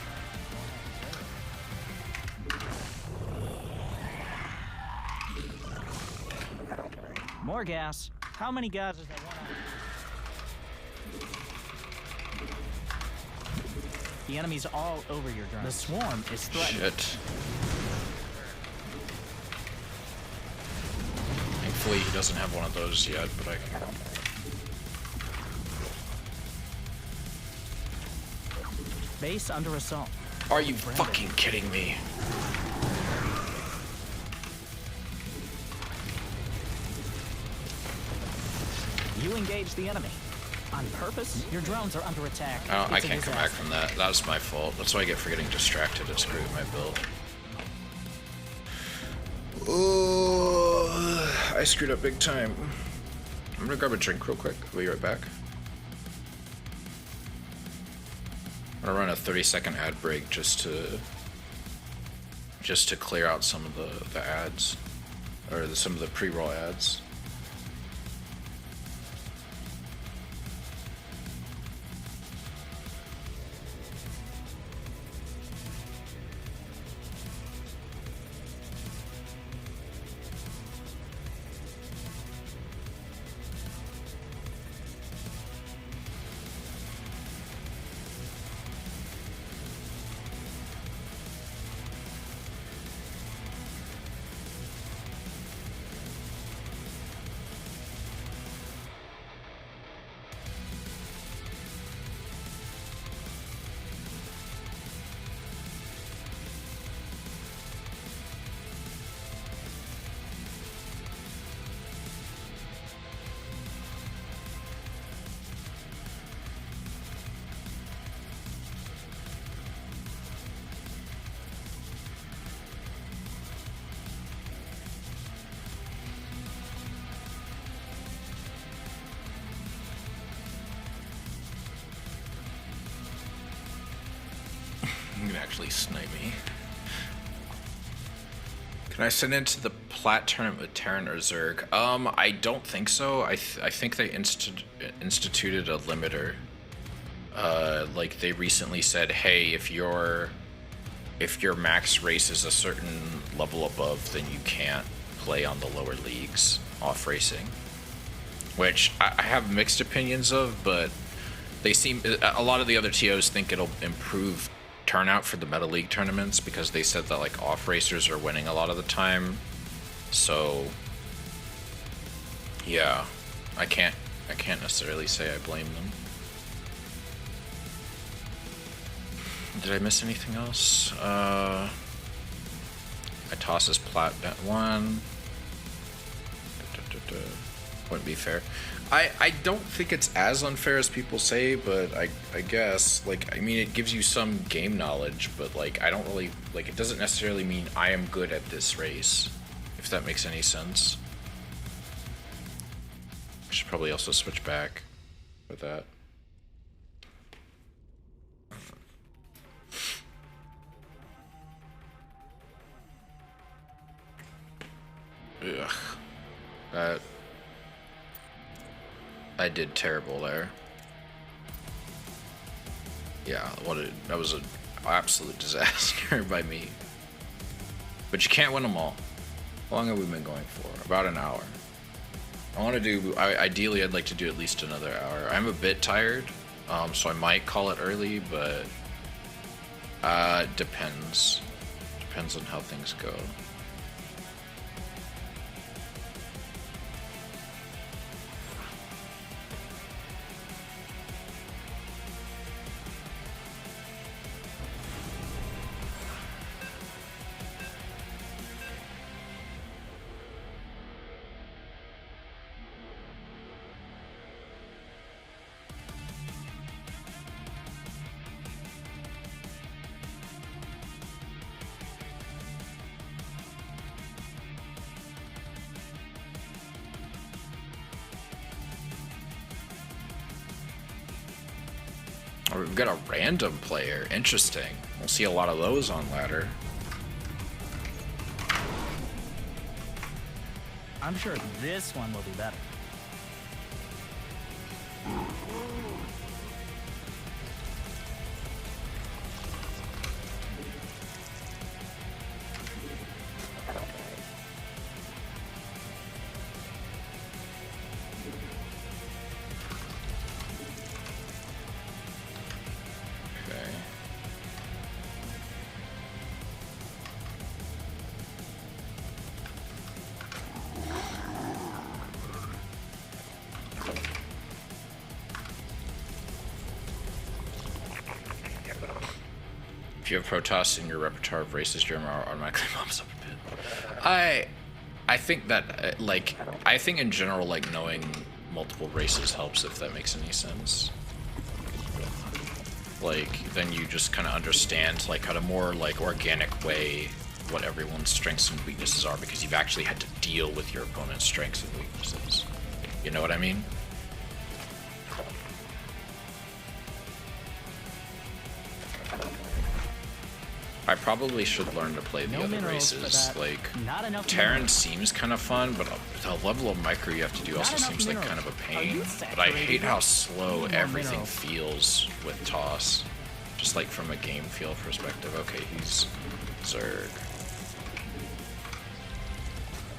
More gas. How many guys is that one? The enemy's all over your drone. The swarm is threatened. Shit. Thankfully he doesn't have one of those yet, but I can... Base under assault. Are you fucking kidding me? You engage the enemy. On purpose, your drones are under attack. I It's a can't come back disaster. from that. That was my fault. That's why I get for getting distracted. It screwed my build. Oh, I screwed up big time. I'm gonna grab a drink real quick. We'll be right back. I'm gonna run a 30-second ad break just to clear out some of the ads, or some of the pre-roll ads. You can actually snipe me. Can I send into the Plat tournament with Terran or Zerg? I don't think so. I think they instituted a limiter. Like, they recently said, hey, if you're if your max race is a certain level above, then you can't play on the lower leagues off racing. Which I have mixed opinions of, but they seem, a lot of the other TOs think it'll improve turnout for the Meta League tournaments because they said that like off racers are winning a lot of the time. So yeah, I can't necessarily say I blame them. Did I miss anything else? I toss his Plat bet 1. Wouldn't be fair. I don't think it's as unfair as people say, but I guess, like, I mean, it gives you some game knowledge, but, like, I don't really, like, it doesn't necessarily mean I am good at this race, if that makes any sense. I should probably also switch back for that. Ugh. That... I did terrible there. Yeah, that was an absolute disaster by me. But you can't win them all. How long have we been going for? About an hour. I want to do, ideally I'd like to do at least another hour. I'm a bit tired, so I might call it early, but depends. Depends on how things go. Oh, we've got a random player. Interesting. We'll see a lot of those on ladder. I'm sure this one will be better. If you have Protoss in your repertoire of races, your MMR automatically bumps up a bit. I think that, like, I think in general, like, knowing multiple races helps, if that makes any sense. Like, then you just kind of understand, like, at a more, like, organic way what everyone's strengths and weaknesses are, because you've actually had to deal with your opponent's strengths and weaknesses. You know what I mean? I probably should learn to play the other races. Like, Terran seems kind of fun, but the level of micro you have to do also seems like kind of a pain. But I hate how slow everything feels with Toss. Just like from a game feel perspective. Okay, he's Zerg.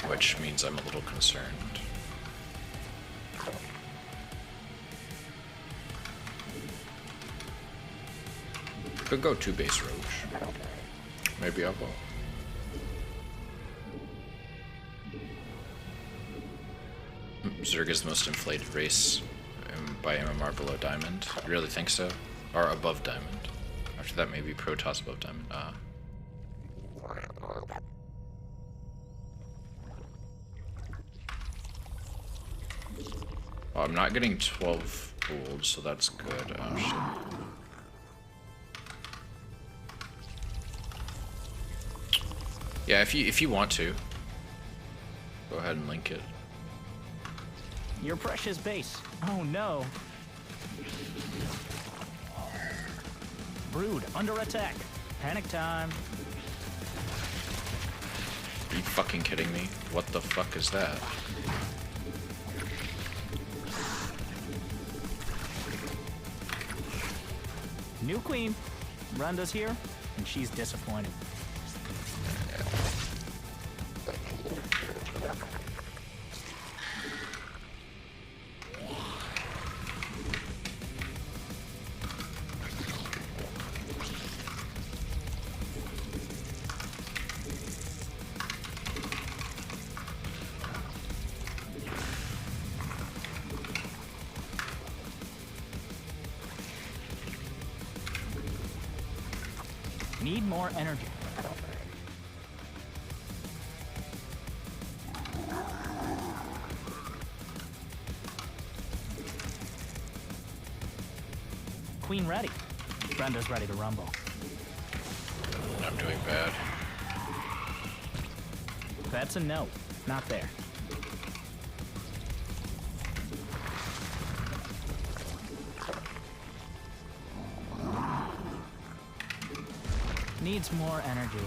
Which means I'm a little concerned. Could go 2 base Roach. Maybe I will. Zerg is the most inflated race by MMR below Diamond. You really think so? Or above Diamond? After that, maybe Protoss above Diamond. Oh, I'm not getting 12 gold, so that's good. Oh, shit. Yeah, if you want to, go ahead and link it. Your precious base. Oh no. Brood under attack. Panic time. Are you fucking kidding me? What the fuck is that? New queen. Brenda's here. and she's disappointed. Need more energy. Queen ready. Brenda's ready to rumble. I'm doing bad. That's a no. Not there. Needs more energy.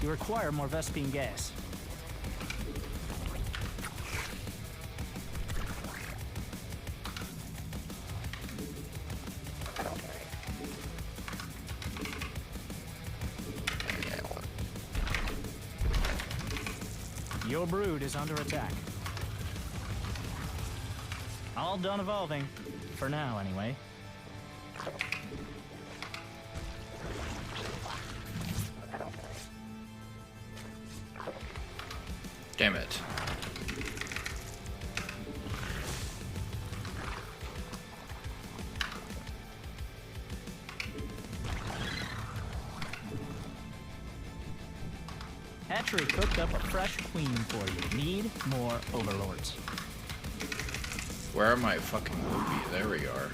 You require more Vespine gas. Your brood is under attack. All done evolving. For now, anyway. Damn it. Hatchery cooked up a fresh queen for you. Need more overlords. Where are my fucking movie? There we are.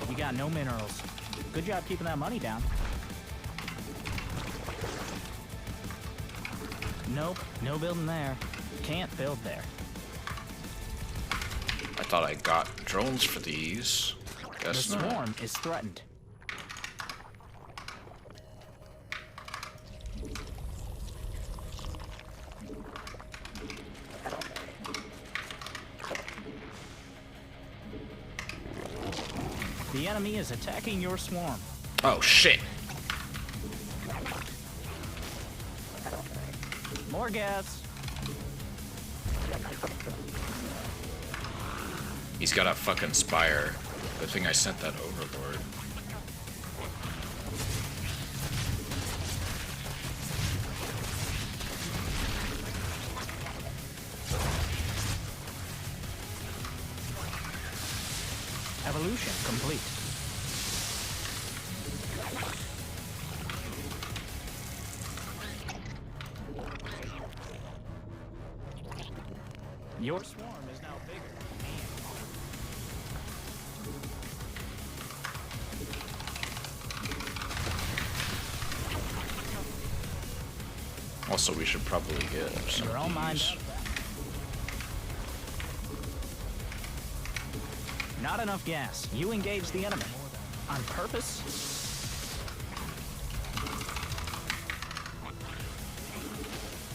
You got no minerals. Good job keeping that money down. Nope, no building there. Can't build there. I thought I got drones for these. Guess The not. swarm is threatened. The enemy is attacking your swarm. Oh shit. More gas. He's got a fucking spire. Good thing I sent that overlord. Evolution complete. Your swarm is now bigger. Also, we should probably get some You're all of mine. these. Not enough gas. You engage the enemy. On purpose?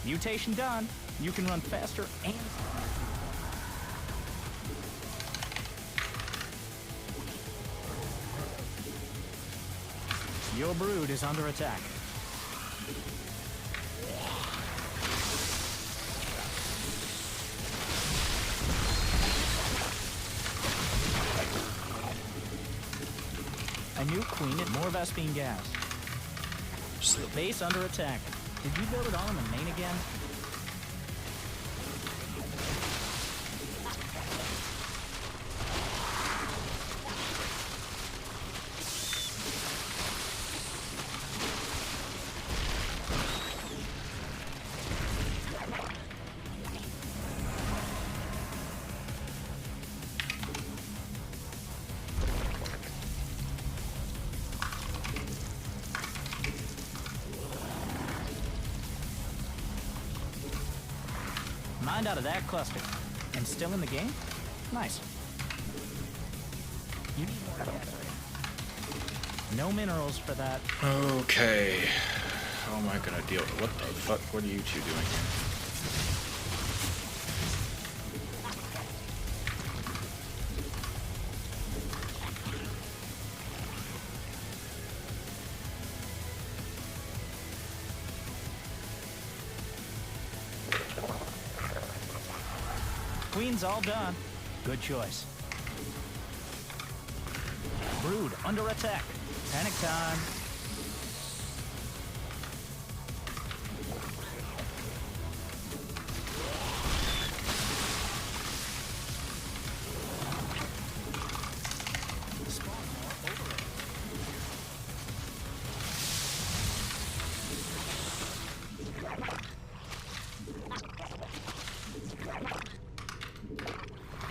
Mutation done. You can run faster and... Your brood is under attack. A new queen and more Vespine gas. Base under attack. Did you build it all in the main again? Mind out of that cluster. And still in the game? Nice. You need more gas. No minerals for that. Okay. How am I gonna deal with what the fuck? What are you two doing here? Queen's all done. Good choice. Brood under attack. Panic time.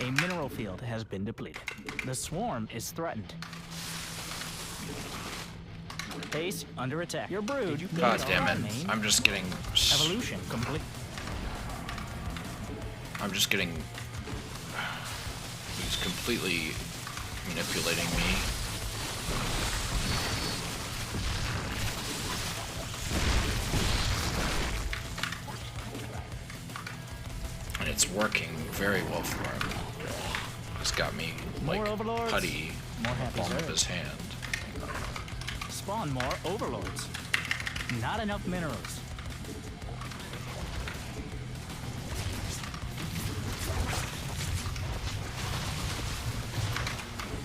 A mineral field has been depleted. The swarm is threatened. Base under attack. Your brood. God damn it. I'm just getting... Evolution complete. I'm just getting... He's completely manipulating me. And it's working very well for him. He's got me, like, More overlords, putty more in the happy palm of Zerg. his hand. Spawn more overlords. Not enough minerals.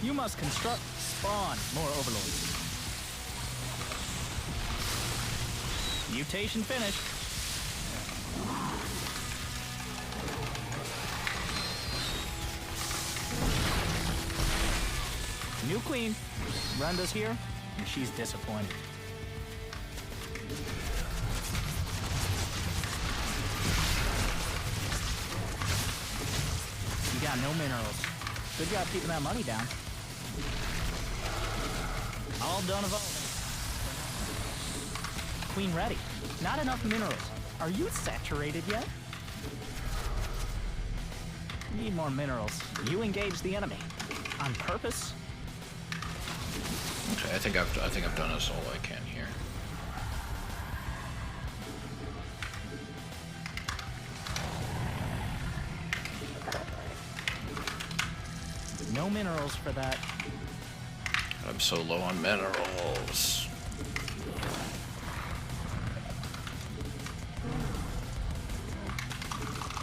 You must construct, spawn more overlords. Mutation finished. New queen. Brenda's here, and she's disappointed. You got no minerals. Good job keeping that money down. All done evolving. Queen ready. Not enough minerals. Are you saturated yet? Need more minerals. You engage the enemy. On purpose? Okay, I think I've done us all I can here. No minerals for that. I'm so low on minerals.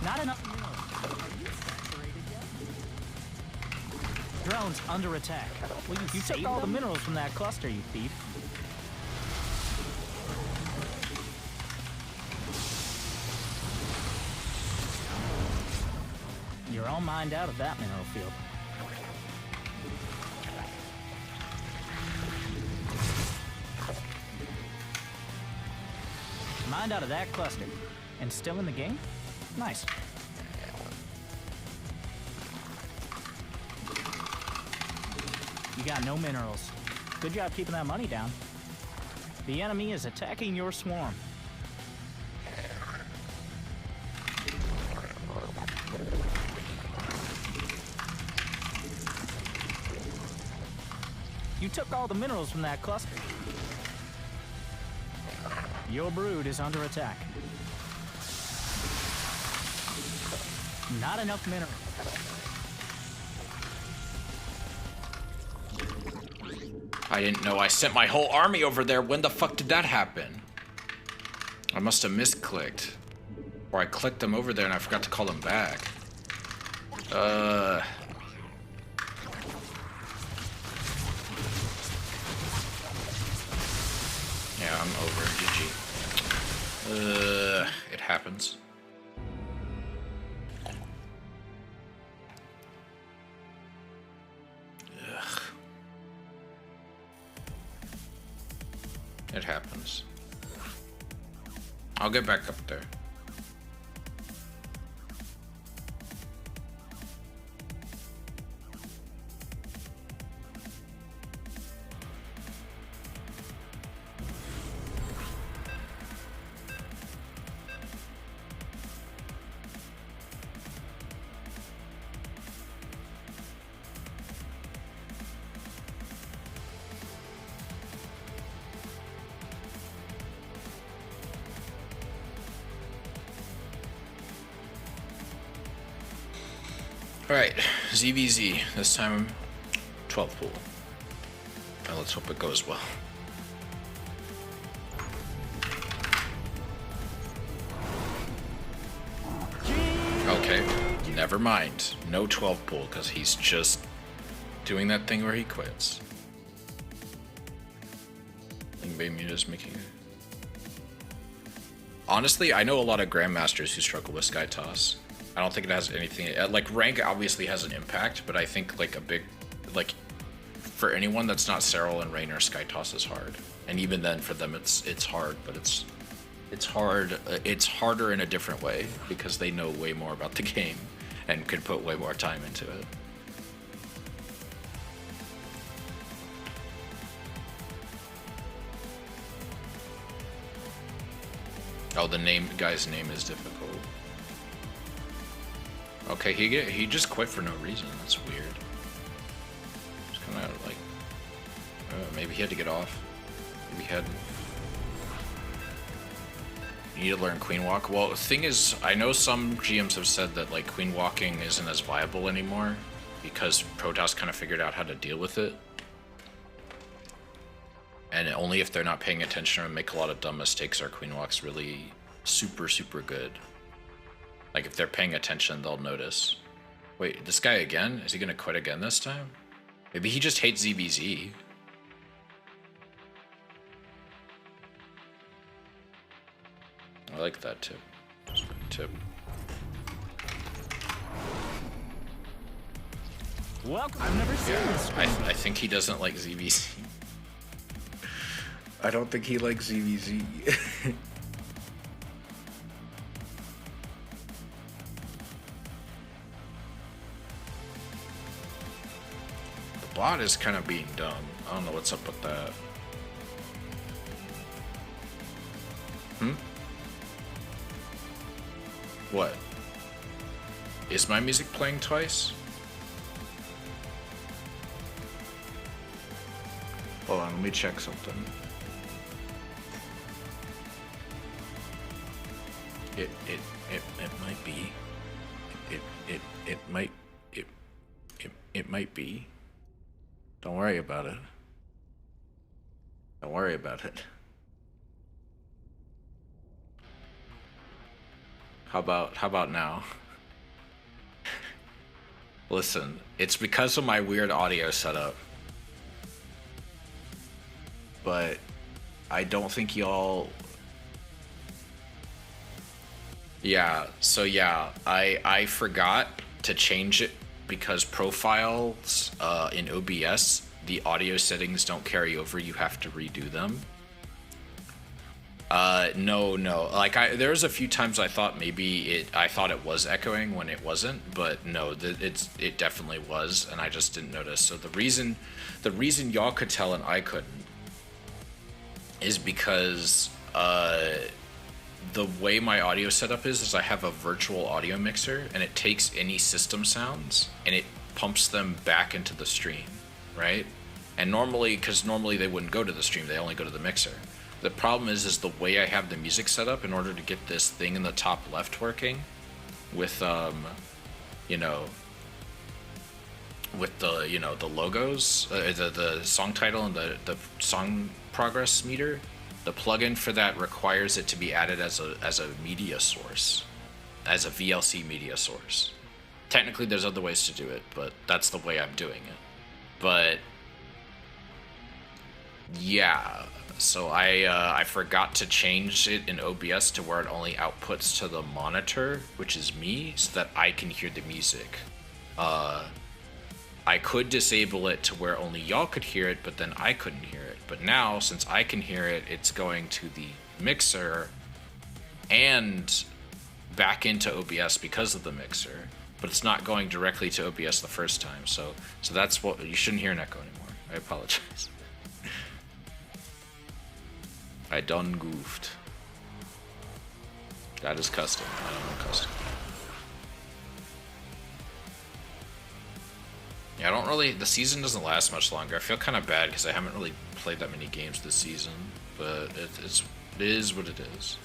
Not enough minerals. Are you saturated yet? Drones under attack. Well, you took all the minerals from that cluster, you thief. You're all mined out of that mineral field. Mined out of that cluster. And still in the game? Nice. You got no minerals. Good job keeping that money down. The enemy is attacking your swarm. You took all the minerals from that cluster. Your brood is under attack. Not enough minerals. I didn't know I sent my whole army over there. When the fuck did that happen? I must have misclicked. Or I clicked them over there and I forgot to call them back. Yeah, I'm over. GG. It happens. Ugh. It happens. I'll get back up there. Alright, ZVZ. This time, 12 pool. Now let's hope it goes well. Okay, never mind. No 12 pool, because he's just doing that thing where he quits. Is making. Honestly, I know a lot of grandmasters who struggle with Sky Toss. I don't think it has anything. Like rank obviously has an impact, but I think like a big, like for anyone that's not Serral and Raynor, Sky Toss is hard. And even then, for them, it's hard, but it's hard. It's harder in a different way because they know way more about the game and could put way more time into it. Oh, the guy's name is difficult. Okay, he just quit for no reason. That's weird. Just kind of like, maybe he had to get off. Maybe he had. You need to learn queen walk. Well, the thing is, I know some GMs have said that like queen walking isn't as viable anymore because Protoss kind of figured out how to deal with it. And only if they're not paying attention or make a lot of dumb mistakes are queen walks really super, super good. Like if they're paying attention, they'll notice. Wait, this guy again? Is he gonna quit again this time? Maybe he just hates ZBZ. I like that tip. That's a good tip. Welcome. I've never seen this. I think he doesn't like ZBZ. I don't think he likes ZVZ. The bot is kind of being dumb. I don't know what's up with that. What? Is my music playing twice? Hold on, let me check something. It might be. It might be. Don't worry about it. Don't worry about it. How about now? Listen, it's because of my weird audio setup. But I don't think y'all. Yeah, so yeah, I forgot to change it because profiles in OBS, the audio settings don't carry over, you have to redo them. No. Like there was a few times I thought maybe I thought it was echoing when it wasn't, but no, it definitely was, and I just didn't notice. So the reason y'all could tell and I couldn't is because the way my audio setup is I have a virtual audio mixer, and it takes any system sounds and it pumps them back into the stream, right? And normally they wouldn't go to the stream, they only go to the mixer. The problem is the way I have the music set up in order to get this thing in the top left working with with the logos, the song title and the song progress meter. The plugin for that requires it to be added as a media source, as a VLC media source. Technically, there's other ways to do it, but that's the way I'm doing it. But yeah, so I forgot to change it in OBS to where it only outputs to the monitor, which is me, so that I can hear the music. I could disable it to where only y'all could hear it, but then I couldn't hear it. But now, since I can hear it, it's going to the mixer and back into OBS because of the mixer. But it's not going directly to OBS the first time. So that's what you shouldn't hear an echo anymore. I apologize. I done goofed. That is custom. I don't know custom. Yeah, I don't really. The season doesn't last much longer. I feel kind of bad because I haven't really played that many games this season, but it is what it is.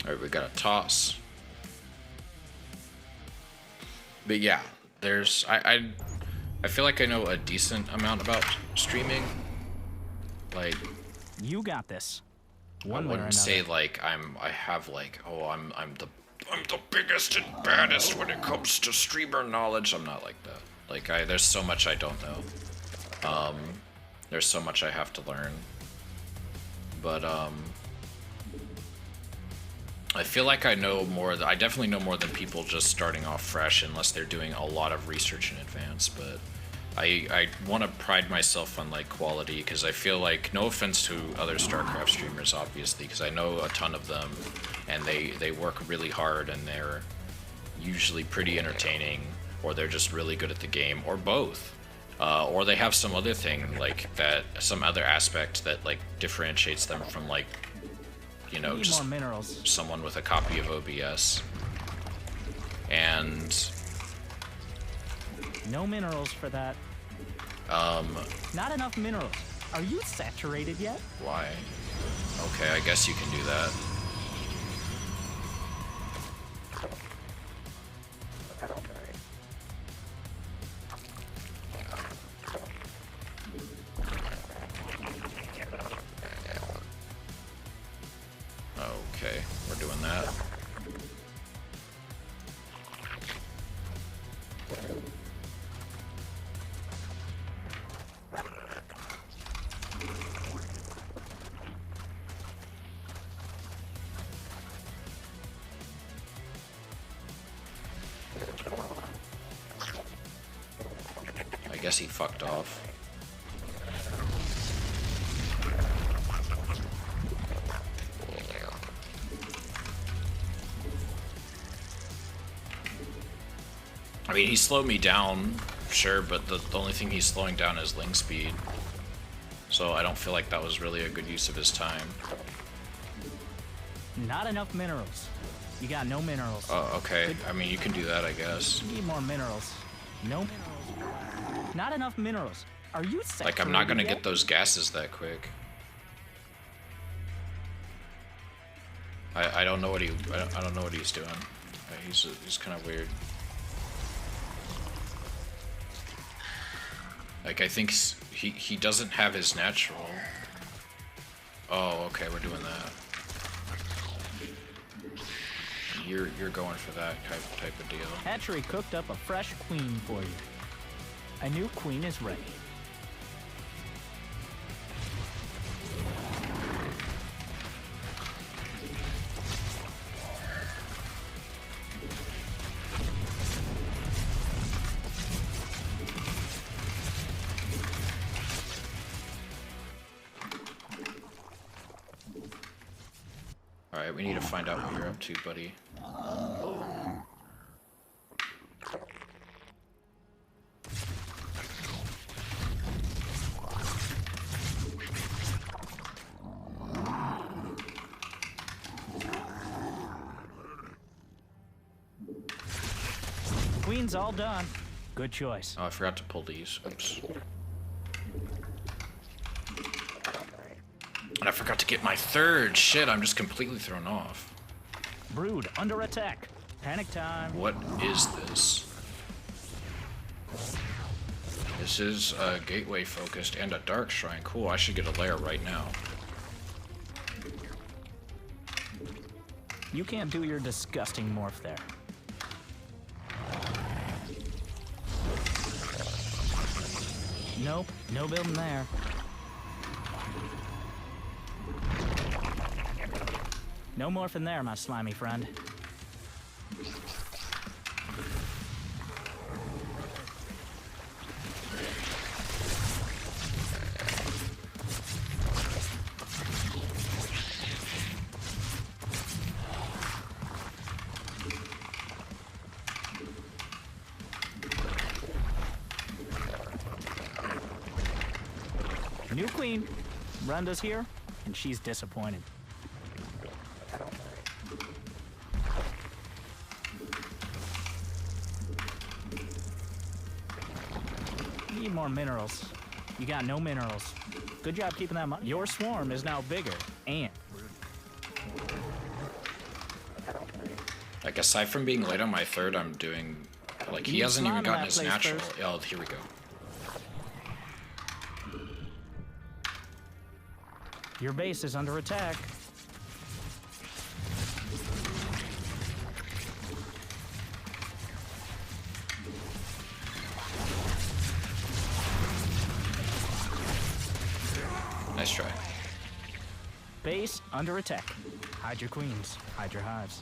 Alright, we got a toss. But yeah, there's I feel like I know a decent amount about streaming. Like, You got this. I One way or wouldn't another. say like I'm the biggest and baddest when it comes to streamer knowledge. I'm not like that. Like there's so much I don't know. There's so much I have to learn. But I feel like I know more. I definitely know more than people just starting off fresh, unless they're doing a lot of research in advance. But I want to pride myself on like quality, because I feel like, no offense to other StarCraft streamers, obviously, because I know a ton of them, and they work really hard, and they're usually pretty entertaining, or they're just really good at the game, or both. Or they have some other thing, like that, some other aspect that like differentiates them from, like, you know, Need just more minerals. someone with a copy of OBS. And No minerals for that. Not enough minerals. Are you saturated yet? why? Okay, I guess you can do that. Okay, we're doing that. I guess he fucked off. I mean, he slowed me down, sure, but the only thing he's slowing down is ling speed. So I don't feel like that was really a good use of his time. Not enough minerals. You got no minerals. Oh, okay. I mean, you can do that, I guess. Need more minerals. No minerals. Not enough minerals. Are you saturated Like, I'm not gonna yet? get those gases that quick. I don't know what I don't know what he's doing. He's kind of weird. Like, I think he doesn't have his natural. Oh, okay, we're doing that. You're going for that type of deal. Hatchery cooked up a fresh queen for you. A new queen is ready. Alright, we need to find out what you're up to, buddy. Queen's all done. Good choice. Oh, I forgot to pull these. Oops. And I forgot to get my third. Shit, I'm just completely thrown off. Brood under attack. Panic time. What is this? This is a gateway focused and a dark shrine. Cool, I should get a lair right now. You can't do your disgusting morph there. Nope, no building there. No morphin there, my slimy friend. New queen. Brenda's here, and she's disappointed. Need more minerals. You got no minerals. Good job keeping that money. Your swarm is now bigger, and Like, aside from being late on my third, I'm doing... Like, You he need hasn't even slime in gotten that his place natural... first. Oh, here we go. Your base is under attack. Nice try. Base under attack. Hide your queens. Hide your hives.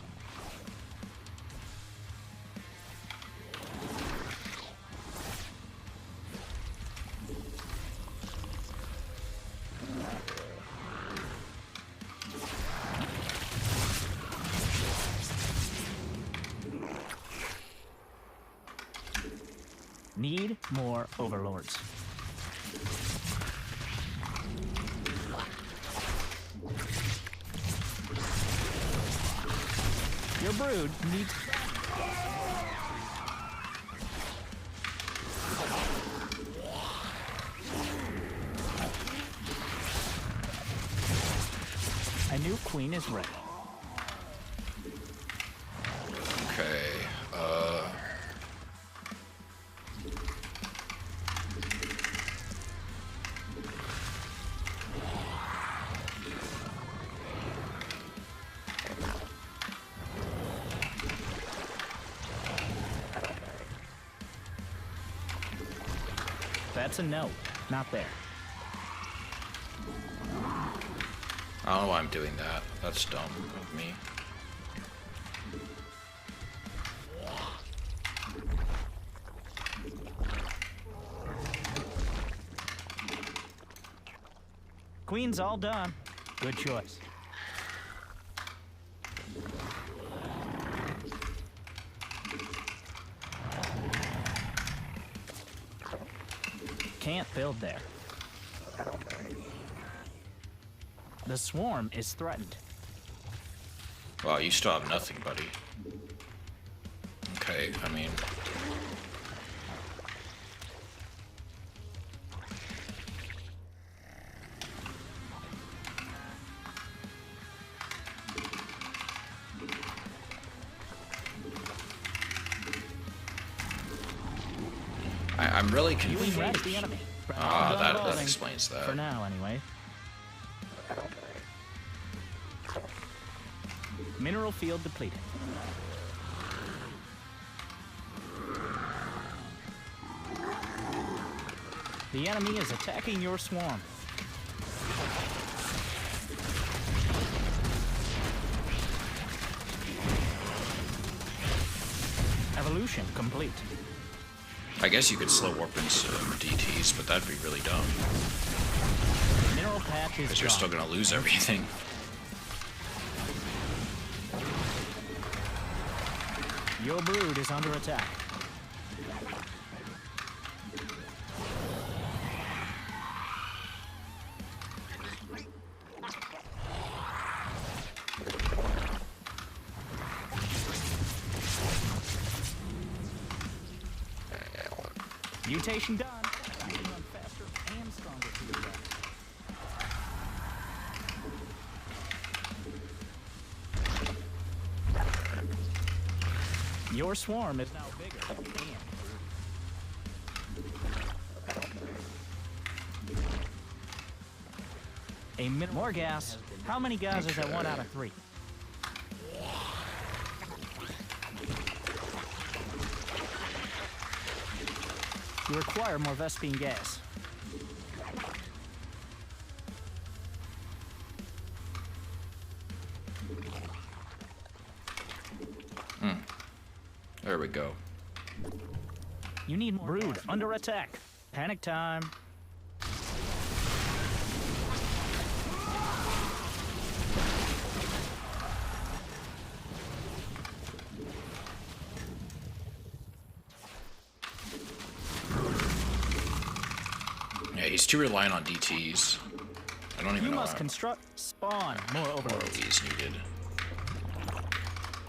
Need more overlords. Your brood needs... A new queen is ready. Okay, That's a no. Not there. I don't know why I'm doing that. That's dumb of me. Queen's all done. Good choice. Can't build there. The swarm is threatened. Wow, you still have nothing, buddy. Okay, I mean... I'm really You confused. engage the enemy. Ah, that Building. explains that. For now, anyway. Mineral field depleted. The enemy is attacking your swarm. Evolution complete. I guess you could slow warp into DTs, but that'd be really dumb. Mineral patch is Because you're still gone. gonna lose everything. Your brood is under attack. Mutation done. You can run faster and stronger through the ground. Your swarm is now bigger and broody. More gas. How many guys is that 1 out of 3? You require more Vespine gas. There we go. You need more brood under attack. Panic time. Yeah, he's too reliant on DTs. I don't even You know must how construct, spawn more overlords. he's needed.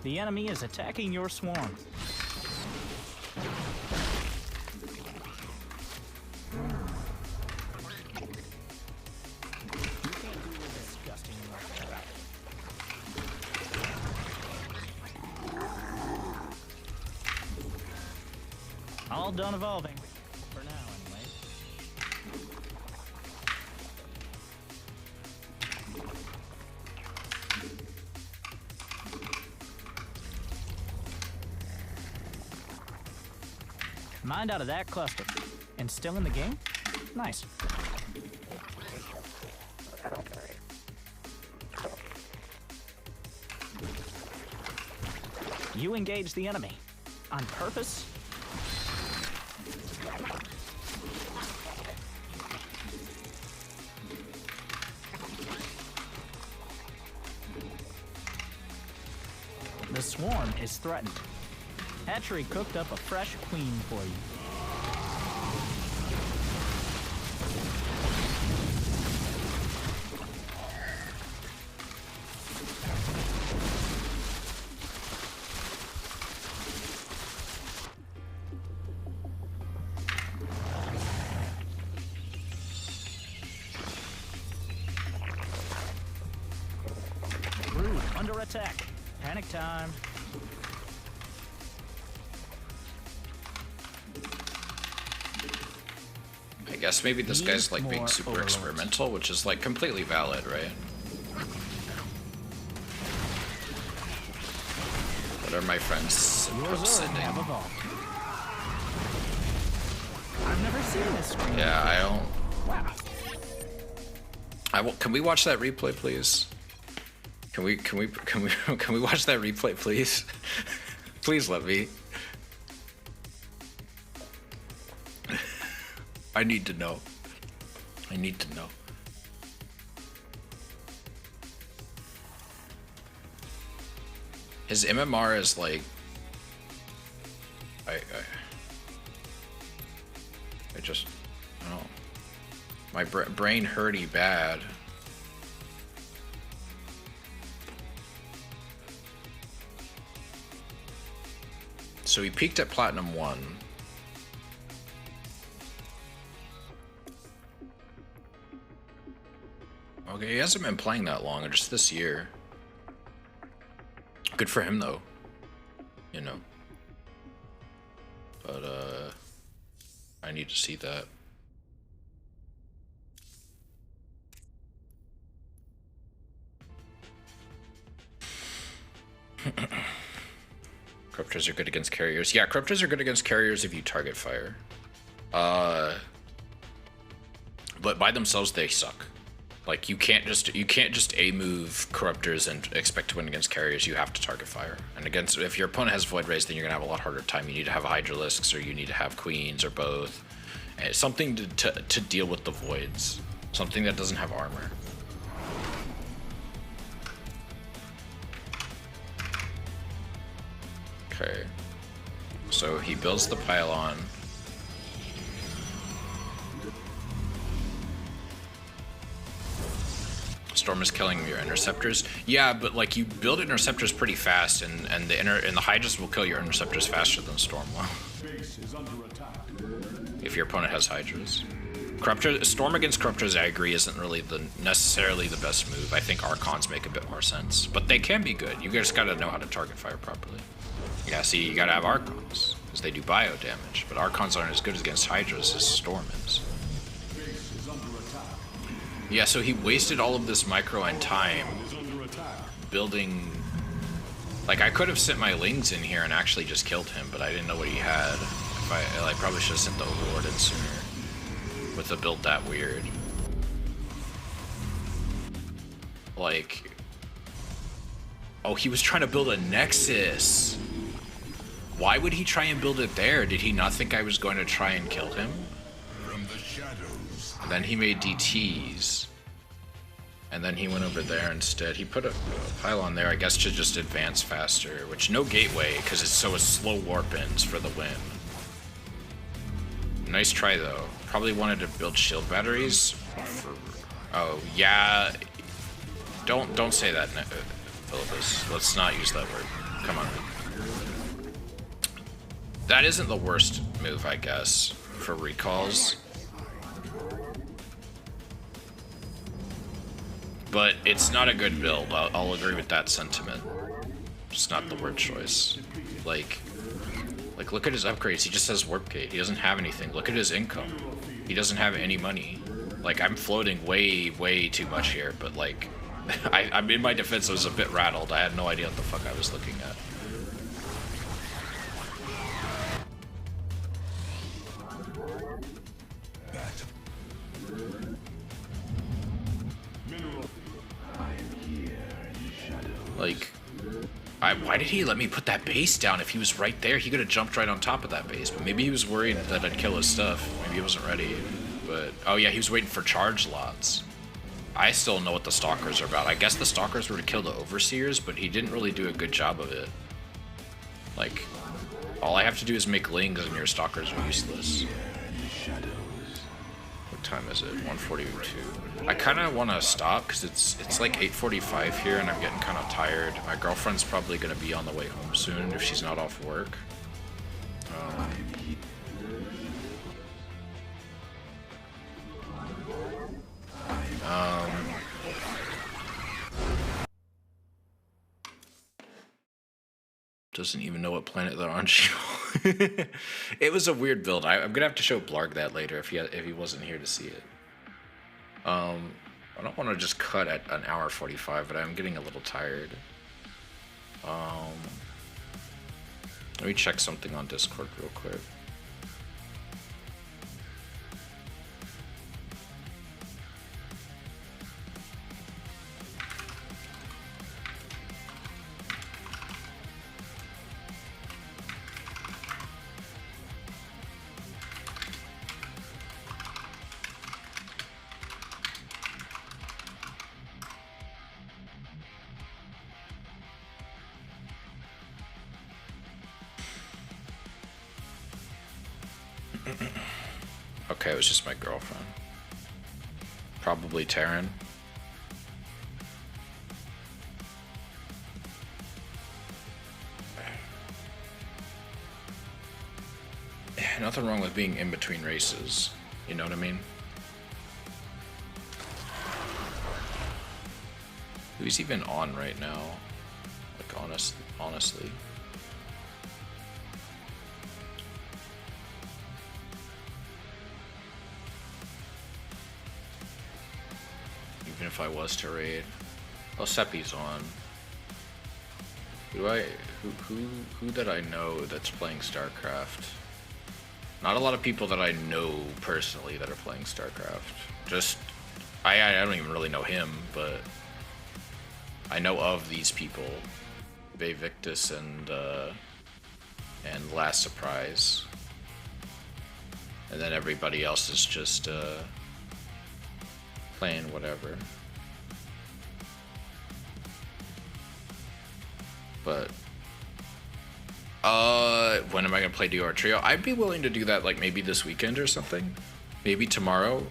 The enemy is attacking your swarm. You can't do your disgusting work. all done evolving. For now, anyway. Mind out of that cluster. And still in the game? Nice. You engage the enemy. On purpose? The swarm is threatened. Hatchery cooked up a fresh queen for you. Brood under attack. Panic time. I guess maybe this guy's like being More super overlords. experimental, which is like completely valid, right? What are my friends Your Zerg sending? have evolved. I've never seen this screen. Yeah, I don't. Wow. Can we watch that replay, please? Can we watch that replay, please? Please let me. I need to know. I need to know. His MMR is like. I just. I don't know. My brain hurty bad. So he peaked at Platinum 1. Okay, he hasn't been playing that long, just this year. Good for him, though. You know. But, I need to see that. Corruptors are good against carriers. Yeah, corruptors are good against carriers if you target fire. But by themselves they suck. Like you can't just A move corruptors and expect to win against carriers. You have to target fire. And against if your opponent has void rays, then you're gonna have a lot harder time. You need to have hydralisks or you need to have queens or both. And it's something to deal with the voids. Something that doesn't have armor. Okay. So he builds the pylon. Storm is killing your interceptors. Yeah, but like you build interceptors pretty fast, and the Hydras will kill your interceptors faster than Storm will. If your opponent has Hydras. Storm against Corruptors, I agree, isn't really necessarily the best move. I think Archons make a bit more sense, but they can be good. You just gotta know how to target fire properly. Yeah, see, you gotta have Archons because they do bio damage, but Archons aren't as good against Hydras as Storm is. Yeah, so he wasted all of this micro and time building. Like, I could have sent my Lings in here and actually just killed him, but I didn't know what he had. I probably should have sent the Overlord in sooner with a build that weird. Like, oh, he was trying to build a Nexus. Why would he try and build it there? Did he not think I was going to try and kill him? Then he made DTs. And then he went over there instead. He put a pylon there, I guess, to just advance faster. Which, no gateway, because it's so a slow warp ends for the win. Nice try, though. Probably wanted to build shield batteries. Oh, yeah. Don't say that, Philippus. Let's not use that word. Come on. That isn't the worst move, I guess, for recalls. But it's not a good build. I'll agree with that sentiment. Just not the word choice. Like, Like, look at his upgrades. He just has warp gate. He doesn't have anything. Look at his income. He doesn't have any money. Like, I'm floating way too much here, but like, I'm in my defense. I was a bit rattled. I had no idea what the fuck I was looking at. Like, why did he let me put that base down? If he was right there, he could have jumped right on top of that base. But maybe he was worried that I'd kill his stuff. Maybe he wasn't ready. But, oh yeah, he was waiting for charge lots. I still don't know what the Stalkers are about. I guess the Stalkers were to kill the Overseers, but he didn't really do a good job of it. Like, all I have to do is make Lings and your Stalkers are useless. What time is it? 1:42. I kind of want to stop because it's like 8:45 here and I'm getting kind of tired. My girlfriend's probably going to be on the way home soon if she's not off work. Doesn't even know what planet they're on. It was a weird build. I'm gonna have to show Blarg that later if he wasn't here to see it. I don't want to just cut at an hour 45, but I'm getting a little tired. Let me check something on Discord real quick. Okay, it was just my girlfriend. Probably Terran. Nothing wrong with being in between races. You know what I mean? Who's even on right now? Like, honestly. Even if I was to raid. Oh, Seppi's on. Who that I know that's playing StarCraft? Not a lot of people that I know personally that are playing StarCraft. Just, I don't even really know him, but I know of these people. Bay Victus and Last Surprise. And then everybody else is just, playing whatever. But when am I gonna play Duo or Trio? I'd be willing to do that like maybe this weekend or something. Maybe tomorrow.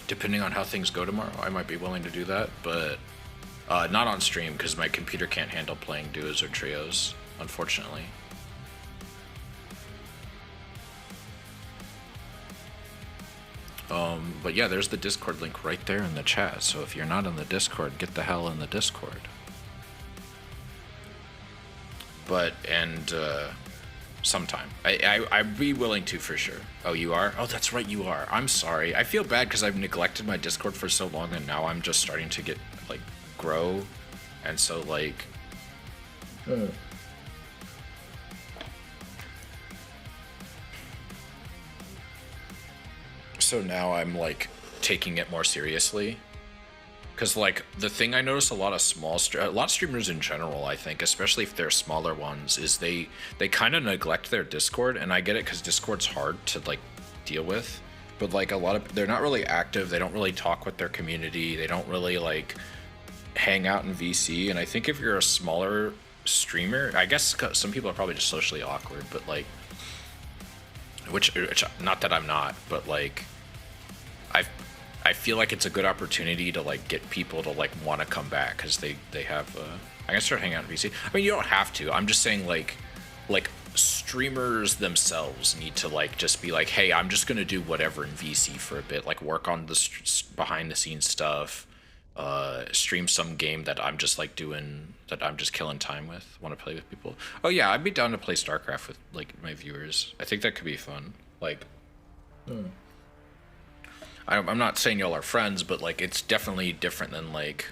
Depending on how things go tomorrow, I might be willing to do that, but not on stream because my computer can't handle playing duos or trios, unfortunately. But yeah, there's the Discord link right there in the chat. So if you're not in the Discord, get the hell in the Discord. But, and sometime. I'd be willing to for sure. Oh, you are? Oh, that's right, you are. I'm sorry. I feel bad because I've neglected my Discord for so long and now I'm just starting to get, like, grow. And so, like... So now I'm like taking it more seriously, because like the thing I notice a lot of streamers in general, I think, especially if they're smaller ones, is they kind of neglect their Discord, and I get it because Discord's hard to like deal with, but like they're not really active, they don't really talk with their community, they don't really like hang out in VC, and I think if you're a smaller streamer, I guess some people are probably just socially awkward, but like which not that I'm not, but like I feel like it's a good opportunity to like get people to like want to come back because they have I can start hanging out in VC. I mean, you don't have to. I'm just saying like streamers themselves need to like just be like, hey, I'm just gonna do whatever in VC for a bit, like work on the behind the scenes stuff, stream some game that I'm just like I'm just killing time with, want to play with people. Oh yeah, I'd be down to play StarCraft with like my viewers. I think that could be fun. Like, I'm not saying y'all are friends, but like it's definitely different than like.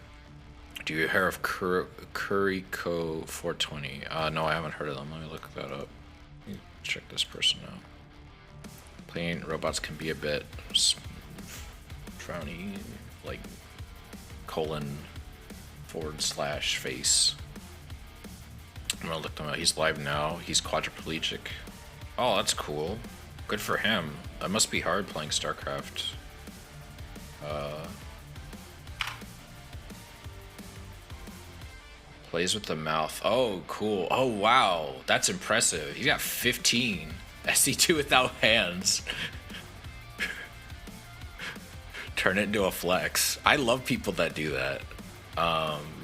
Do you hear of Kuriko 420? No, I haven't heard of them. Let me look that up. Check this person out. Playing robots can be a bit frowny, like :/face. I'm gonna look them up. He's live now. He's quadriplegic. Oh, that's cool. Good for him. That must be hard playing StarCraft. Plays with the mouth. Oh, cool. Oh, wow. That's impressive. He's got 15. SC2 without hands. Turn it into a flex. I love people that do that.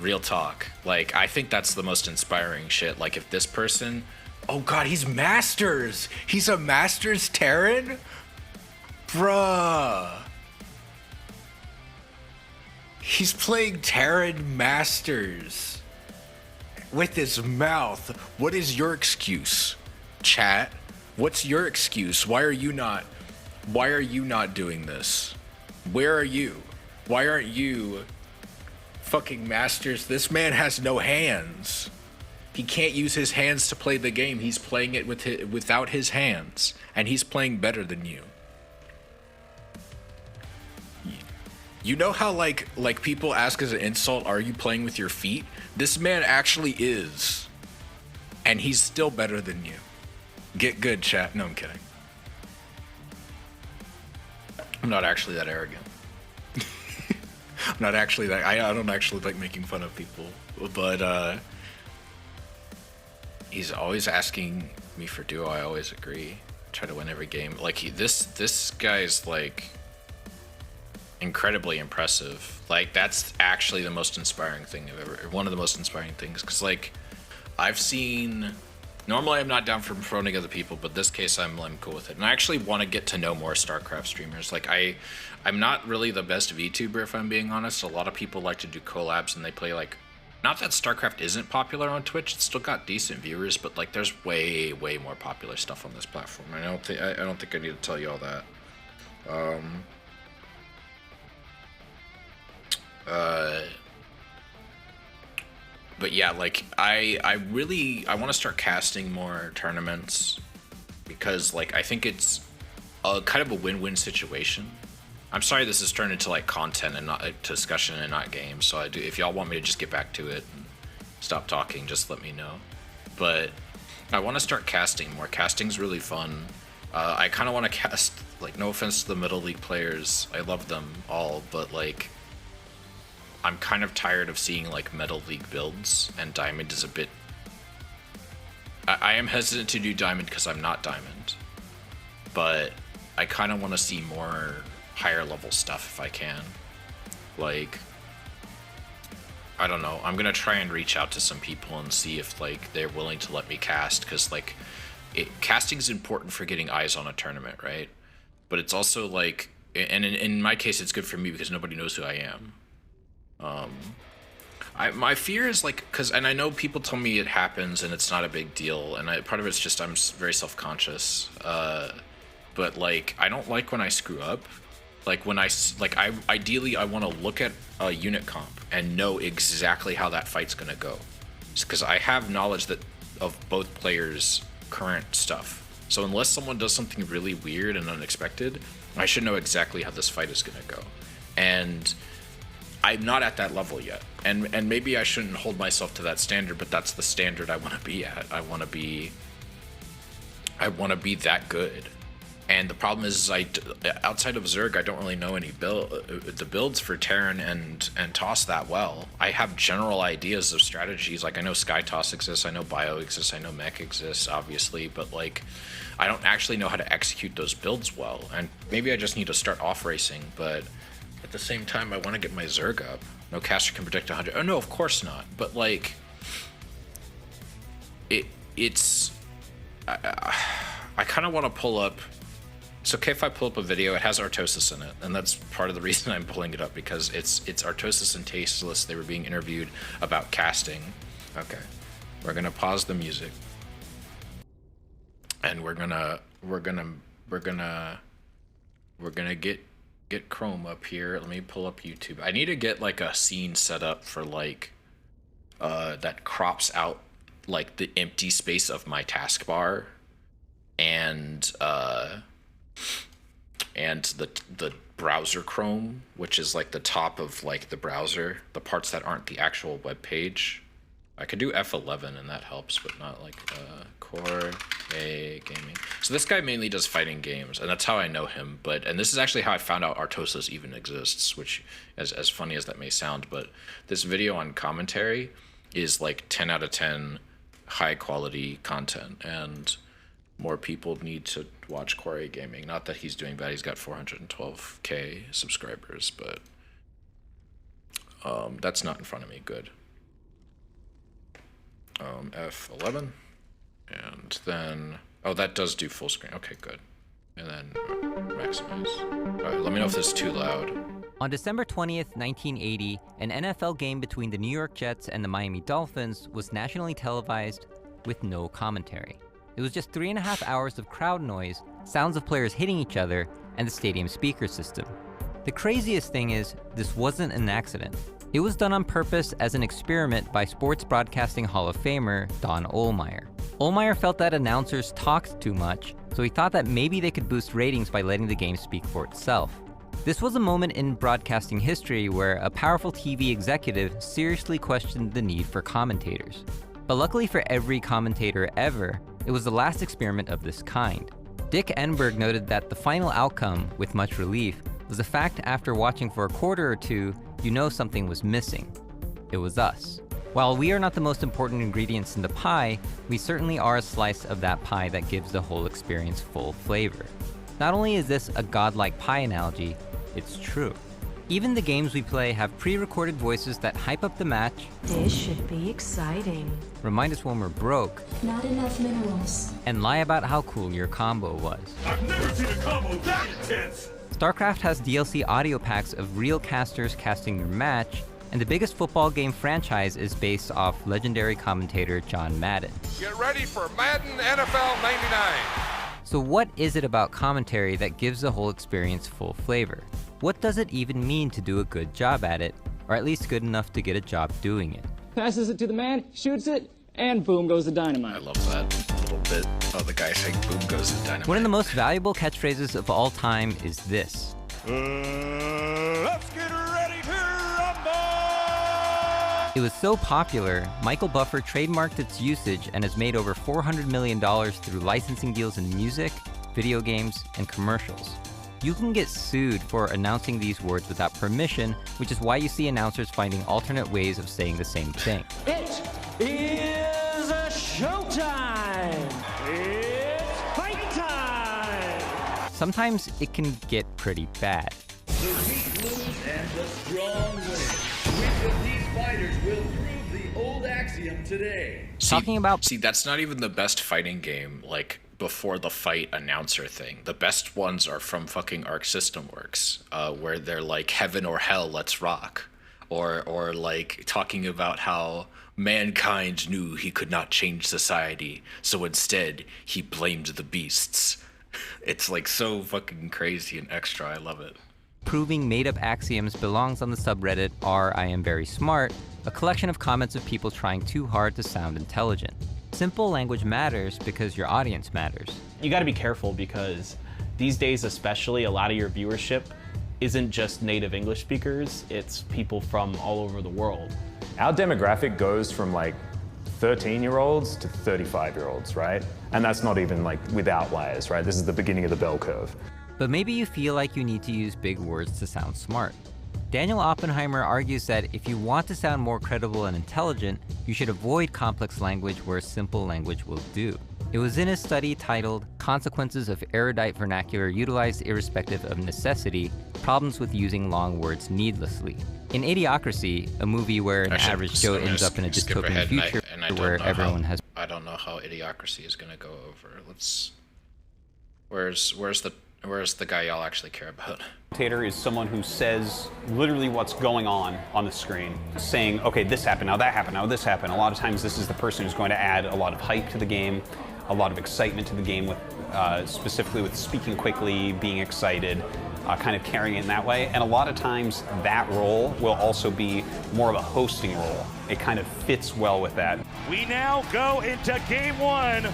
Real talk. Like, I think that's the most inspiring shit. Like, if this person... Oh, God, he's Masters. He's a Masters Terran? Bruh. He's playing Terran Masters. With his mouth. What is your excuse, chat? What's your excuse? Why are you not doing this? Where are you? Why aren't you fucking Masters? This man has no hands. He can't use his hands to play the game. He's playing it without his hands, and he's playing better than you. You know how like people ask as an insult, are you playing with your feet? This man actually is. And he's still better than you. Get good, chat. No, I'm kidding. I'm not actually that arrogant. I'm not actually that... I don't actually like making fun of people. But, he's always asking me for duo. I always agree. Try to win every game. Like, this guy's, like... incredibly impressive. Like, that's actually the most inspiring thing I've ever, one of the most inspiring things, because like I've seen, normally I'm not down for promoting other people, but this case I'm cool with it, and I actually want to get to know more StarCraft streamers. Like I'm not really the best VTuber, if I'm being honest. A lot of people like to do collabs and they play like, not that StarCraft isn't popular on Twitch, it's still got decent viewers, but like there's way more popular stuff on this platform. I don't think I need to tell you all that. But yeah, like I want to start casting more tournaments, because like I think it's a kind of a win-win situation. I'm sorry this is turned into like content and not like, discussion and not games. So I do. If y'all want me to just get back to it and stop talking, just let me know. But I want to start casting more. Casting's really fun. I kind of want to cast, like, no offense to the Middle League players, I love them all, but like I'm kind of tired of seeing like Metal League builds, and Diamond is a bit... I am hesitant to do Diamond because I'm not Diamond, but I kind of want to see more higher level stuff if I can. Like, I don't know, I'm gonna try and reach out to some people and see if like they're willing to let me cast, because like casting is important for getting eyes on a tournament, right? But it's also like, and in my case it's good for me because nobody knows who I am. My fear is like, and I know people tell me it happens and it's not a big deal, and part of it's just I'm very self-conscious, but like I don't like when I screw up. Like when ideally I want to look at a unit comp and know exactly how that fight's gonna go, because I have knowledge of both players' current stuff. So unless someone does something really weird and unexpected, I should know exactly how this fight is gonna go, and I'm not at that level yet, and maybe I shouldn't hold myself to that standard, but that's the standard I want to be at. I want to be that good. And the problem is, outside of Zerg, I don't really know any the builds for Terran and Toss that well. I have general ideas of strategies. Like I know Sky Toss exists, I know Bio exists, I know Mech exists, obviously, but like I don't actually know how to execute those builds well. And maybe I just need to start off racing, but at the same time, I want to get my Zerg up. No caster can predict 100. Oh no, of course not. But like, it's. I kind of want to pull up It's okay if I pull up a video. It has Artosis in it, and that's part of the reason I'm pulling it up, because it's Artosis and Tasteless. They were being interviewed about casting. Okay, we're gonna pause the music, and we're gonna get Chrome up here. Let me pull up YouTube. I need to get like a scene set up for like that crops out like the empty space of my taskbar, and the browser Chrome, which is like the top of like the browser, the parts that aren't the actual web page. I could do F11 and that helps, but not like Core A Gaming. So this guy mainly does fighting games, and that's how I know him. And this is actually how I found out Artosis even exists, which, as funny as that may sound, but this video on commentary is like 10 out of 10 high quality content, and more people need to watch Core A Gaming. Not that he's doing bad, he's got 412k subscribers, but that's not in front of me. Good. F11, and then that does do full screen. Okay, good. And then maximize. All right, let me know if this is too loud. On December 20th, 1980, an NFL game between the New York Jets and the Miami Dolphins was nationally televised with no commentary. It was just 3.5 hours of crowd noise, sounds of players hitting each other, and the stadium speaker system. The craziest thing is, this wasn't an accident. It was done on purpose as an experiment by Sports Broadcasting Hall of Famer Don Ohlmeyer. Ohlmeyer felt that announcers talked too much, so he thought that maybe they could boost ratings by letting the game speak for itself. This was a moment in broadcasting history where a powerful TV executive seriously questioned the need for commentators. But luckily for every commentator ever, it was the last experiment of this kind. Dick Enberg noted that the final outcome, with much relief, was the fact after watching for a quarter or two, you know something was missing. It was us. While we are not the most important ingredients in the pie, we certainly are a slice of that pie that gives the whole experience full flavor. Not only is this a godlike pie analogy, it's true. Even the games we play have pre-recorded voices that hype up the match, This should be exciting. remind us when we're broke, Not enough minerals. and lie about how cool your combo was. I've never seen a combo that intense! StarCraft has DLC audio packs of real casters casting your match, and the biggest football game franchise is based off legendary commentator John Madden. Get ready for Madden NFL 99! So what is it about commentary that gives the whole experience full flavor? What does it even mean to do a good job at it, or at least good enough to get a job doing it? Passes it to the man, shoots it, and boom goes the dynamite. I love that little bit of the guy saying boom goes the dynamite. One of the most valuable catchphrases of all time is this. Let's get ready to rumble! It was so popular, Michael Buffer trademarked its usage and has made over $400 million through licensing deals in music, video games, and commercials. You can get sued for announcing these words without permission, which is why you see announcers finding alternate ways of saying the same thing. It is a showtime! It's fight time! Sometimes it can get pretty bad. The weak lose and the strong win. Which of these fighters will prove the old axiom today? See, that's not even the best fighting game, like, before the fight announcer thing. The best ones are from fucking Arc System Works, where they're like, heaven or hell, let's rock. Or like, talking about how mankind knew he could not change society, so instead, he blamed the beasts. It's like so fucking crazy and extra, I love it. Proving made-up axioms belongs on the subreddit r/I am very smart, a collection of comments of people trying too hard to sound intelligent. Simple language matters because your audience matters. You got to be careful because these days especially, a lot of your viewership isn't just native English speakers, it's people from all over the world. Our demographic goes from like 13-year-olds to 35-year-olds, right? And that's not even like with outliers, right? This is the beginning of the bell curve. But maybe you feel like you need to use big words to sound smart. Daniel Oppenheimer argues that if you want to sound more credible and intelligent, you should avoid complex language where simple language will do. It was in his study titled Consequences of Erudite Vernacular Utilized Irrespective of Necessity, Problems with Using Long Words Needlessly. In Idiocracy, a movie where an average Joe ends up in a dystopian future where everyone has... I don't know how Idiocracy is going to go over. Where's the Where's the guy y'all actually care about? Commentator is someone who says literally what's going on the screen, saying, okay, this happened, now that happened, now this happened. A lot of times this is the person who's going to add a lot of hype to the game, a lot of excitement to the game, with specifically with speaking quickly, being excited, kind of carrying it in that way. And a lot of times that role will also be more of a hosting role. It kind of fits well with that. We now go into Game 1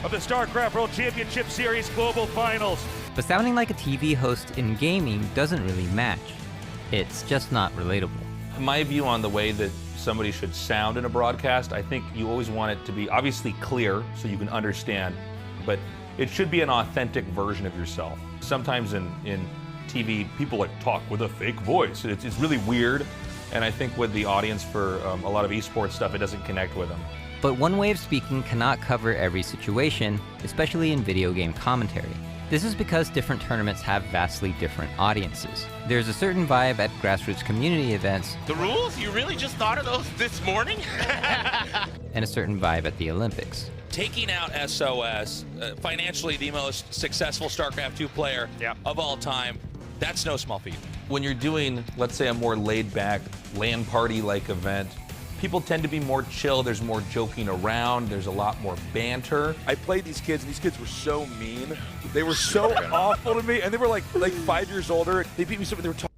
of the StarCraft World Championship Series Global Finals. But sounding like a TV host in gaming doesn't really match. It's just not relatable. My view on the way that somebody should sound in a broadcast, I think you always want it to be obviously clear so you can understand, but it should be an authentic version of yourself. Sometimes in TV, people like talk with a fake voice. It's really weird, and I think with the audience for a lot of esports stuff, it doesn't connect with them. But one way of speaking cannot cover every situation, especially in video game commentary. This is because different tournaments have vastly different audiences. There's a certain vibe at grassroots community events. The rules? You really just thought of those this morning? And a certain vibe at the Olympics. Taking out SOS, financially the most successful StarCraft 2 player of all time, that's no small feat. When you're doing, let's say, a more laid-back LAN party-like event, people tend to be more chill, there's more joking around, there's a lot more banter. I played these kids, and these kids were so mean. They were so awful to me, and they were like 5 years older. They beat me so they were talking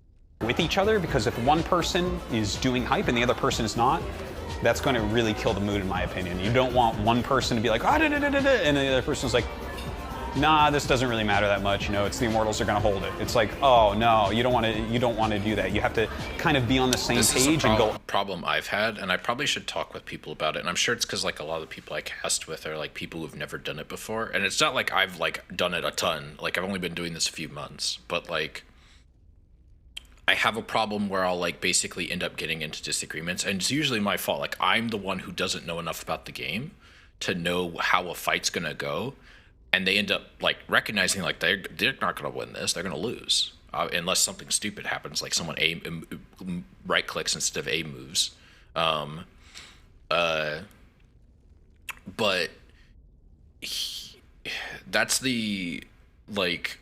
with each other, because if one person is doing hype and the other person is not, that's going to really kill the mood, in my opinion. You don't want one person to be like, ah, da, da, da, da, da, and the other person's like, nah, this doesn't really matter that much. You know, it's the Immortals are going to hold it. It's like, oh no, you don't want to do that. You have to kind of be on the same page and go. Problem I've had, and I probably should talk with people about it. And I'm sure it's because like a lot of the people I cast with are like people who've never done it before. And it's not like I've like done it a ton. Like I've only been doing this a few months, but like I have a problem where I'll like basically end up getting into disagreements, and it's usually my fault. Like I'm the one who doesn't know enough about the game to know how a fight's gonna go. And they end up like recognizing like they're not going to win this, they're going to lose unless something stupid happens, like someone right clicks instead of A moves. But that's the like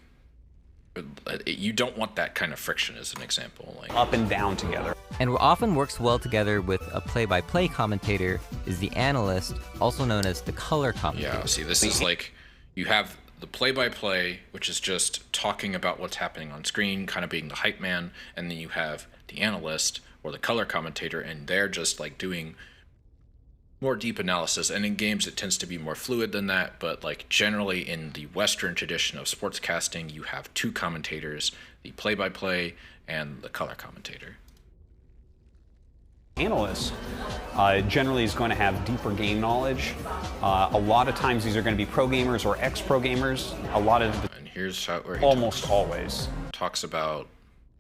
you don't want that kind of friction as an example. Like up and down together. And what often works well together with a play-by-play commentator is the analyst, also known as the color commentator. Yeah, see, this is like you have the play-by-play, which is just talking about what's happening on screen, kind of being the hype man, and then you have the analyst or the color commentator, and they're just like doing more deep analysis. And in games, it tends to be more fluid than that, but like generally in the Western tradition of sportscasting, you have two commentators, the play-by-play and the color commentator. Analyst generally is going to have deeper game knowledge. A lot of times these are going to be pro gamers or ex-pro gamers. A lot of and here's how where he almost always talks about.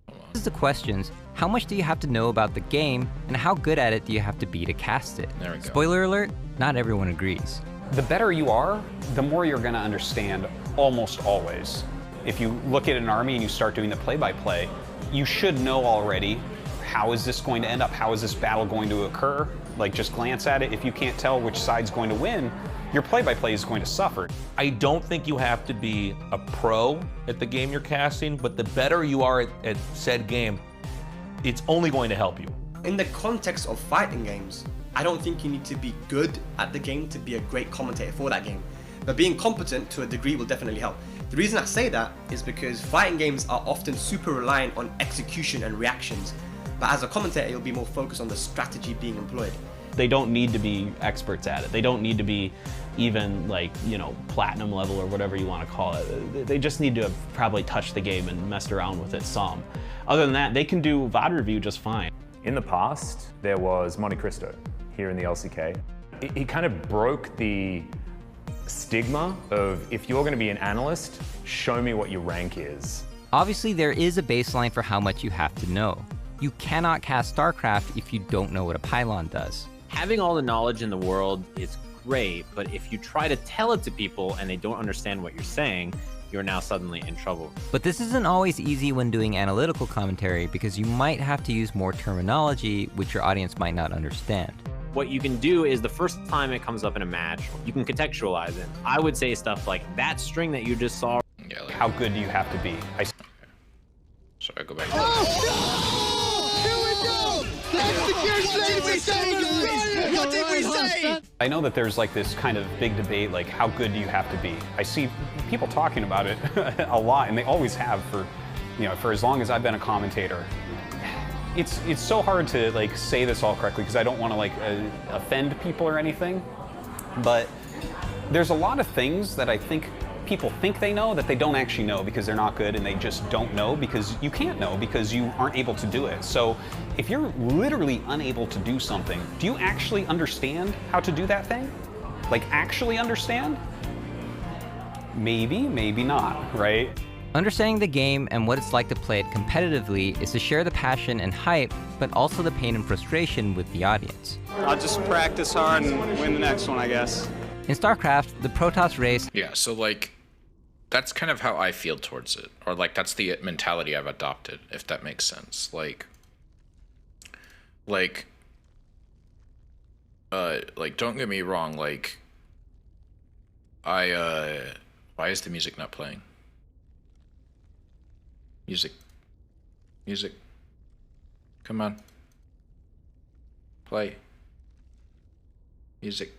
This is the questions: how much do you have to know about the game, and how good at it do you have to be to cast it? There we go. Spoiler alert: not everyone agrees. The better you are, the more you're going to understand. Almost always. If you look at an army and you start doing the play-by-play, you should know already. How is this going to end up? How is this battle going to occur? Like, just glance at it. If you can't tell which side's going to win, your play-by-play is going to suffer. I don't think you have to be a pro at the game you're casting, but the better you are at said game, it's only going to help you. In the context of fighting games, I don't think you need to be good at the game to be a great commentator for that game. But being competent to a degree will definitely help. The reason I say that is because fighting games are often super reliant on execution and reactions. But as a commentator, you'll be more focused on the strategy being employed. They don't need to be experts at it. They don't need to be even like, you know, platinum level or whatever you want to call it. They just need to have probably touched the game and messed around with it some. Other than that, they can do VOD review just fine. In the past, there was Monte Cristo here in the LCK. It kind of broke the stigma of, if you're going to be an analyst, show me what your rank is. Obviously, there is a baseline for how much you have to know. You cannot cast StarCraft if you don't know what a pylon does. Having all the knowledge in the world is great, but if you try to tell it to people and they don't understand what you're saying, you're now suddenly in trouble. But this isn't always easy when doing analytical commentary, because you might have to use more terminology which your audience might not understand. What you can do is the first time it comes up in a match, you can contextualize it. I would say stuff like, that string that you just saw. Yeah. Like, how good do you have to be? So I go back. I know that there's like this kind of big debate, like how good do you have to be? I see people talking about it a lot, and they always have for, you know, for as long as I've been a commentator. It's so hard to like say this all correctly because I don't want to like offend people or anything, but there's a lot of things that I think people think they know that they don't actually know because they're not good, and they just don't know because you can't know because you aren't able to do it. So if you're literally unable to do something, do you actually understand how to do that thing? Like actually understand? Maybe, maybe not, right? Understanding the game and what it's like to play it competitively is to share the passion and hype, but also the pain and frustration with the audience. I'll just practice hard and win the next one, I guess. In StarCraft, the Protoss race... Yeah, so like, that's kind of how I feel towards it. Or like, that's the mentality I've adopted, if that makes sense. Like, don't get me wrong, like, why is the music not playing? Music. Come on. Play. Music.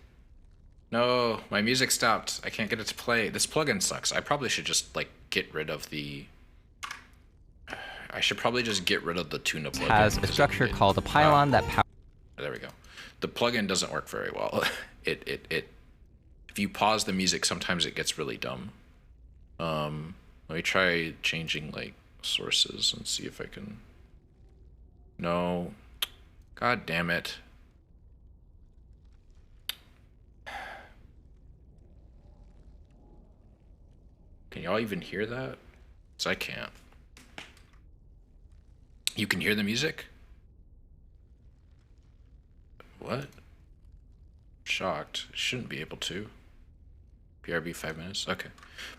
No, my music stopped. I can't get it to play. This plugin sucks. I probably should just, like, get rid of the... I should probably just get rid of the tuna plugin. Has a structure called a pylon that powers... There we go. The plugin doesn't work very well. If you pause the music, sometimes it gets really dumb. Let me try changing, like, sources and see if I can... No. God damn it. Can y'all even hear that? 'Cause I can't. You can hear the music? What? Shocked. Shouldn't be able to. BRB 5 minutes? Okay.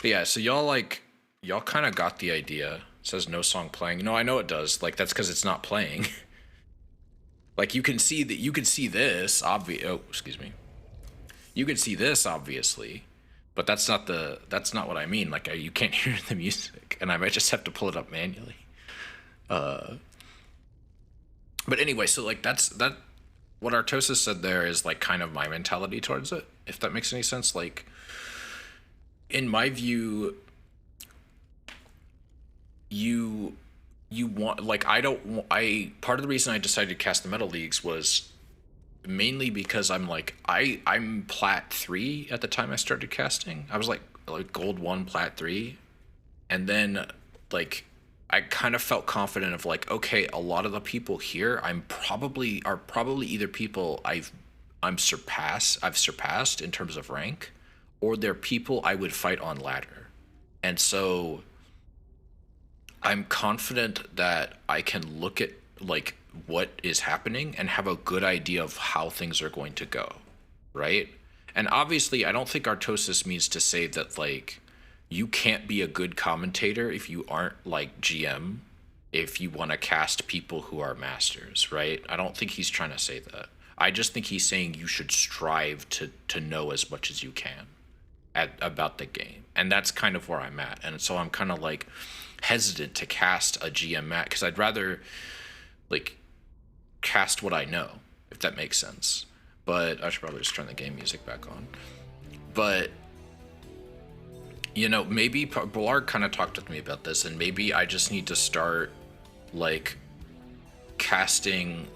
But yeah, so y'all kind of got the idea. It says no song playing. No, I know it does. Like, that's because it's not playing. Like, you can see that, you can see this, oh, excuse me. You can see this, obviously, but that's not what I mean. Like, you can't hear the music, and I might just have to pull it up manually. But anyway, so, like, what Artosis said there is, like, kind of my mentality towards it, if that makes any sense. Like, in my view, you want, like, part of the reason I decided to cast the Metal Leagues was mainly because I'm Plat 3 at the time I started casting. I was like Gold 1, Plat 3. And then, like, I kind of felt confident of, like, okay, a lot of the people here are probably either people I've surpassed in terms of rank, or they're people I would fight on ladder. And so I'm confident that I can look at, like, what is happening and have a good idea of how things are going to go, right? And obviously, I don't think Artosis means to say that, like, you can't be a good commentator if you aren't, like, GM, if you want to cast people who are masters, right? I don't think he's trying to say that. I just think he's saying you should strive to know as much as you can about the game. And that's kind of where I'm at. And so I'm kind of, like, hesitant to cast a GM mat because I'd rather, like, cast what I know, if that makes sense. But I should probably just turn the game music back on. But, you know, maybe Blarg kind of talked with me about this, and maybe I just need to start, like, casting,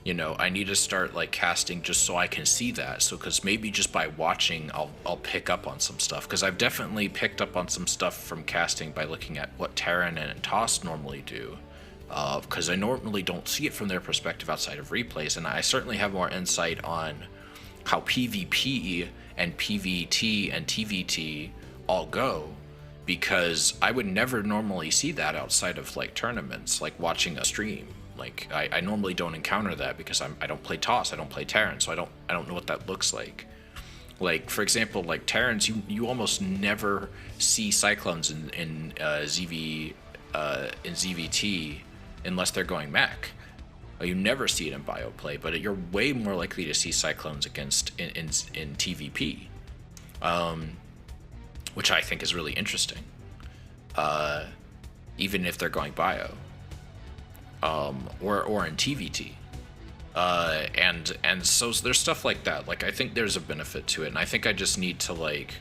you know, I need to start, like, casting just so I can see that. So, because maybe just by watching, I'll pick up on some stuff. Because I've definitely picked up on some stuff from casting by looking at what Terran and Toss normally do. Because I normally don't see it from their perspective outside of replays. And I certainly have more insight on how PvP and PvT and TvT all go. Because I would never normally see that outside of, like, tournaments, like watching a stream. Like, I normally don't encounter that because I don't play Toss, I don't play Terran, so I don't know what that looks like. Like, for example, like Terrans, you almost never see Cyclones in ZVT unless they're going mech. You never see it in bioplay, but you're way more likely to see Cyclones in TVP. which I think is really interesting. Even if they're going bio, or in TVT. And so there's stuff like that. Like, I think there's a benefit to it, and I think I just need to, like,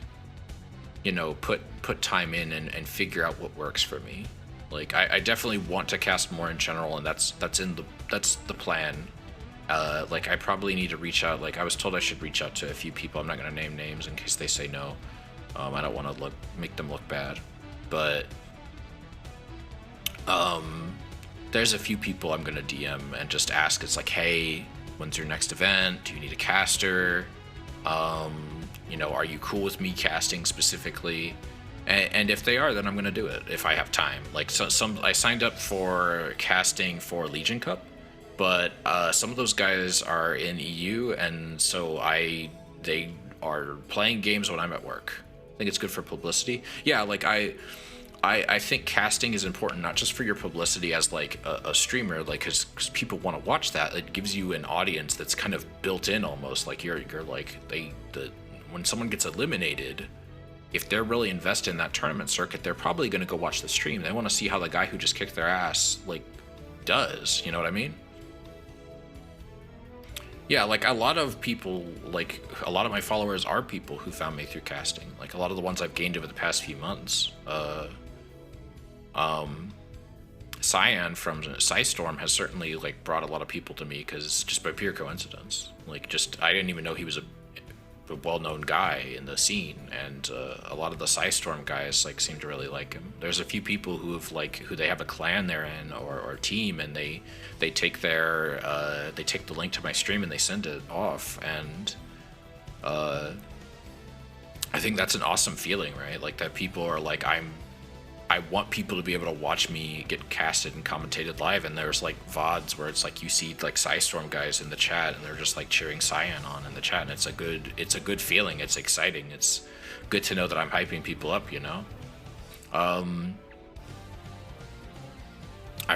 you know, put time in and figure out what works for me. Like, I definitely want to cast more in general, and that's the plan. Like, I probably need to reach out. Like, I was told I should reach out to a few people. I'm not gonna name names in case they say no. I don't want to make them look bad, but there's a few people I'm gonna DM and just ask. It's like, hey, when's your next event? Do you need a caster? You know, are you cool with me casting specifically? And if they are, then I'm gonna do it if I have time. Like, I signed up for casting for Legion Cup, but some of those guys are in EU, and so they are playing games when I'm at work. I think it's good for publicity. Yeah, like I think casting is important, not just for your publicity as like a streamer, like because people want to watch that. It gives you an audience that's kind of built in almost. Like you're like when someone gets eliminated, if they're really invested in that tournament circuit, they're probably going to go watch the stream. They want to see how the guy who just kicked their ass like does. You know what I mean? Yeah, like a lot of people, like a lot of my followers are people who found me through casting. Like a lot of the ones I've gained over the past few months. Cyan from Psystorm has certainly like brought a lot of people to me because just by pure coincidence. Like just I didn't even know he was a well-known guy in the scene, and a lot of the Psystorm guys like seem to really like him. There's a few people who they have a clan they're in or team, and they take they take the link to my stream and they send it off, and I think that's an awesome feeling, right? Like that people are like, I want people to be able to watch me get casted and commentated live, and there's like VODs where it's like you see like Psystorm guys in the chat and they're just like cheering Cyan on in the chat, and it's a good feeling. It's exciting. It's good to know that I'm hyping people up, you know? I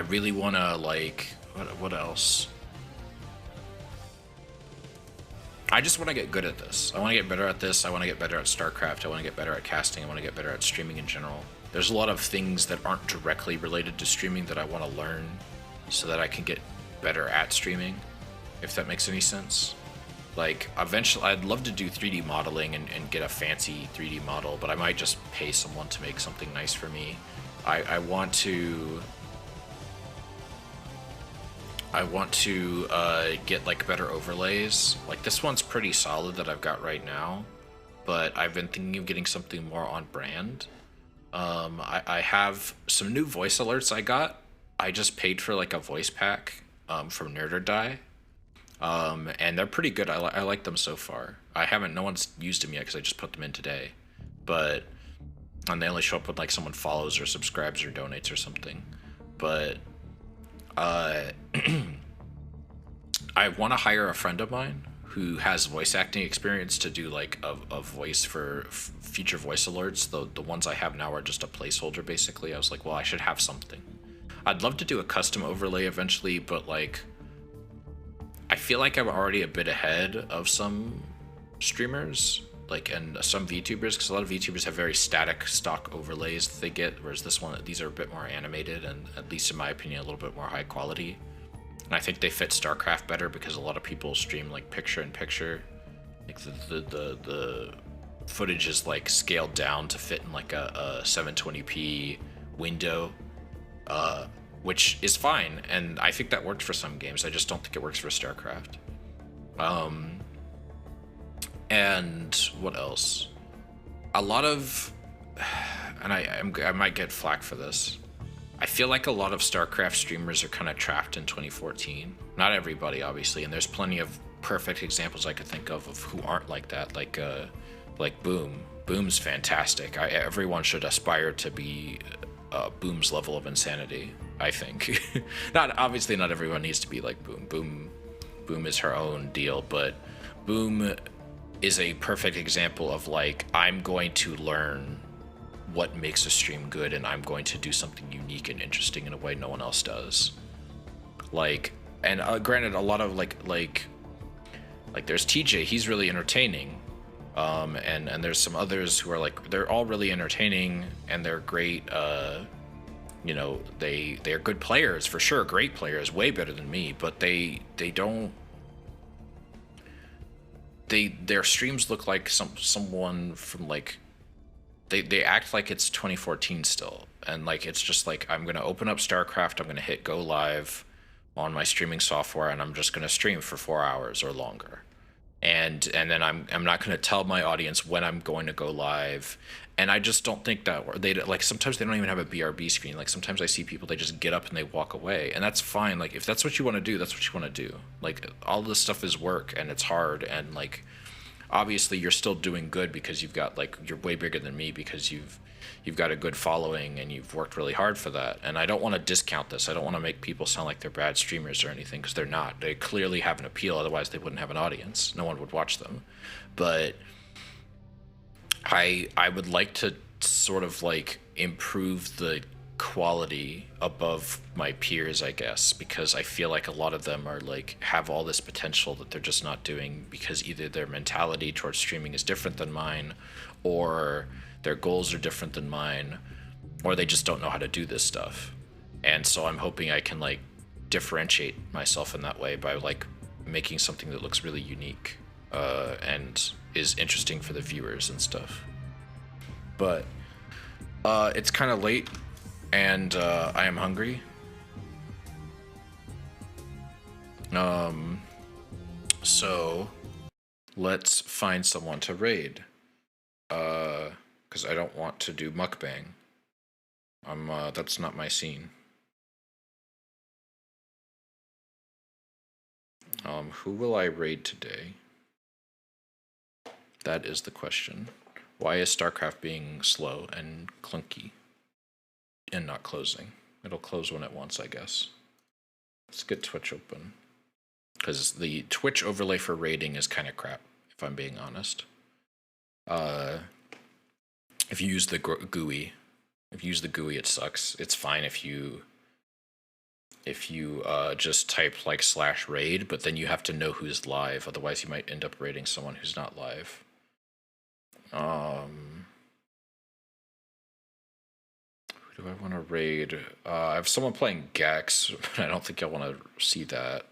really want to like, what else? I just want to get good at this. I want to get better at this. I want to get better at StarCraft. I want to get better at casting. I want to get better at streaming in general. There's a lot of things that aren't directly related to streaming that I want to learn so that I can get better at streaming, if that makes any sense. Like, eventually, I'd love to do 3D modeling and get a fancy 3D model, but I might just pay someone to make something nice for me. I want to get like better overlays. Like this one's pretty solid that I've got right now, but I've been thinking of getting something more on brand. I have some new voice alerts I got. I just paid for like a voice pack from Nerd or Die, and they're pretty good. I like them so far. No one's used them yet because I just put them in today, and they only show up when like someone follows or subscribes or donates or something. But I want to hire a friend of mine who has voice acting experience to do like a voice for future voice alerts. The ones I have now are just a placeholder basically. I was like, well, I should have something. I'd love to do a custom overlay eventually, but like I feel like I'm already a bit ahead of some streamers, like, and some VTubers, because a lot of VTubers have very static stock overlays that they get, whereas these are a bit more animated and, at least in my opinion, a little bit more high quality. And I think they fit StarCraft better because a lot of people stream like picture-in-picture. Like the footage is like scaled down to fit in like a 720p window, which is fine, and I think that worked for some games. I just don't think it works for StarCraft. And what else? A lot of, and I might get flack for this, I feel like a lot of StarCraft streamers are kind of trapped in 2014. Not everybody, obviously, and there's plenty of perfect examples I could think of who aren't like that. Like Boom. Boom's fantastic. Everyone should aspire to be Boom's level of insanity, I think. Obviously, not everyone needs to be like Boom. Boom is her own deal, but Boom is a perfect example of like, I'm going to learn what makes a stream good, and I'm going to do something unique and interesting in a way no one else does. Like, and granted, a lot of like there's TJ, he's really entertaining, And there's some others who are like, they're all really entertaining and they're great. You know, they're good players for sure, great players, way better than me, but their streams look like someone from like, they act like it's 2014 still, and like it's just like, I'm gonna open up StarCraft, I'm gonna hit go live on my streaming software, and I'm just gonna stream for 4 hours or longer, and then I'm not gonna tell my audience when I'm going to go live. And I just don't think that they like, sometimes they don't even have a BRB screen. Like sometimes I see people, they just get up and they walk away, and that's fine. Like if that's what you want to do, that's what you want to do. Like all this stuff is work and it's hard, and like obviously you're still doing good because you've got like, you're way bigger than me because you've got a good following and you've worked really hard for that. And I don't want to discount this. I don't want to make people sound like they're bad streamers or anything, because they're not. They clearly have an appeal, otherwise they wouldn't have an audience. No one would watch them. But I would like to sort of like improve the quality above my peers, I guess, because I feel like a lot of them are like, have all this potential that they're just not doing because either their mentality towards streaming is different than mine, or their goals are different than mine, or they just don't know how to do this stuff. And so I'm hoping I can like differentiate myself in that way by like making something that looks really unique and is interesting for the viewers and stuff. But it's kind of late and I am hungry. So let's find someone to raid, because I don't want to do mukbang. That's not my scene. Who will I raid today? That is the question. Why is StarCraft being slow and clunky and not closing? It'll close when it wants, I guess. Let's get Twitch open, because the Twitch overlay for raiding is kind of crap, if I'm being honest. If you use the GUI, it sucks. It's fine if you just type like /raid, but then you have to know who's live, otherwise you might end up raiding someone who's not live. Who do I want to raid? I have someone playing Gex, but I don't think I want to see that.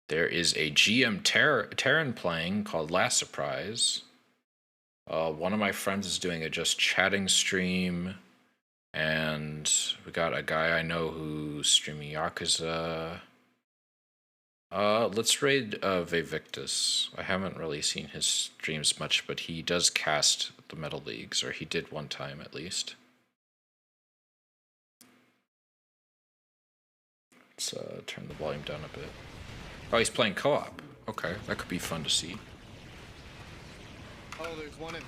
There is a GM Terran playing called Last Surprise. One of my friends is doing a just chatting stream, and we got a guy I know who's streaming Yakuza. Let's raid Vevictus. I haven't really seen his streams much, but he does cast the Metal Leagues, or he did one time at least. Let's turn the volume down a bit. Oh, he's playing co-op. Okay, that could be fun to see. Oh, there's one and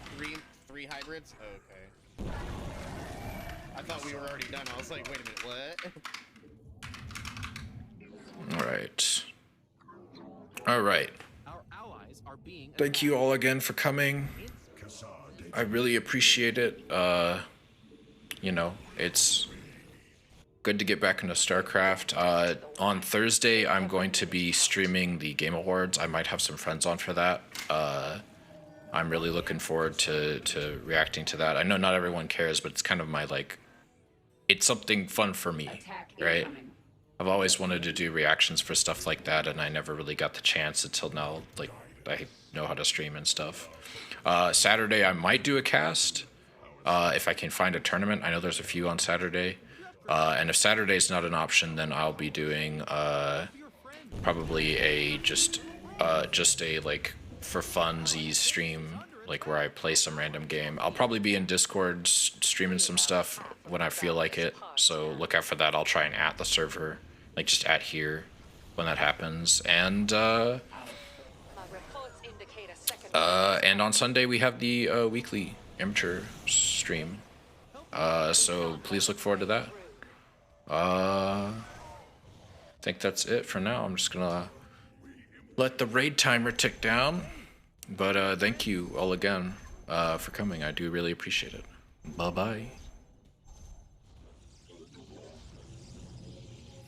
three hybrids? Okay. I thought we were already done. I was like, wait a minute, what? Alright. Alright. Thank you all again for coming. I really appreciate it. You know, it's good to get back into StarCraft. On Thursday, I'm going to be streaming the Game Awards. I might have some friends on for that. I'm really looking forward to reacting to that. I know not everyone cares, but it's kind of my, like, it's something fun for me, right? I've always wanted to do reactions for stuff like that, and I never really got the chance until now, like, I know how to stream and stuff. Saturday, I might do a cast, if I can find a tournament. I know there's a few on Saturday. And if Saturday's not an option, then I'll be doing probably a just a like for funsies stream, like where I play some random game. I'll probably be in Discord streaming some stuff when I feel like it, so look out for that. I'll try and at the server, like just at here when that happens. And on Sunday we have the weekly amateur stream, so please look forward to that. I think that's it for now. I'm just gonna let the raid timer tick down, but thank you all again for coming. I do really appreciate it. Bye bye.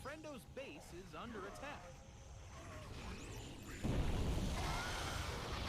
Friendo's base is under attack.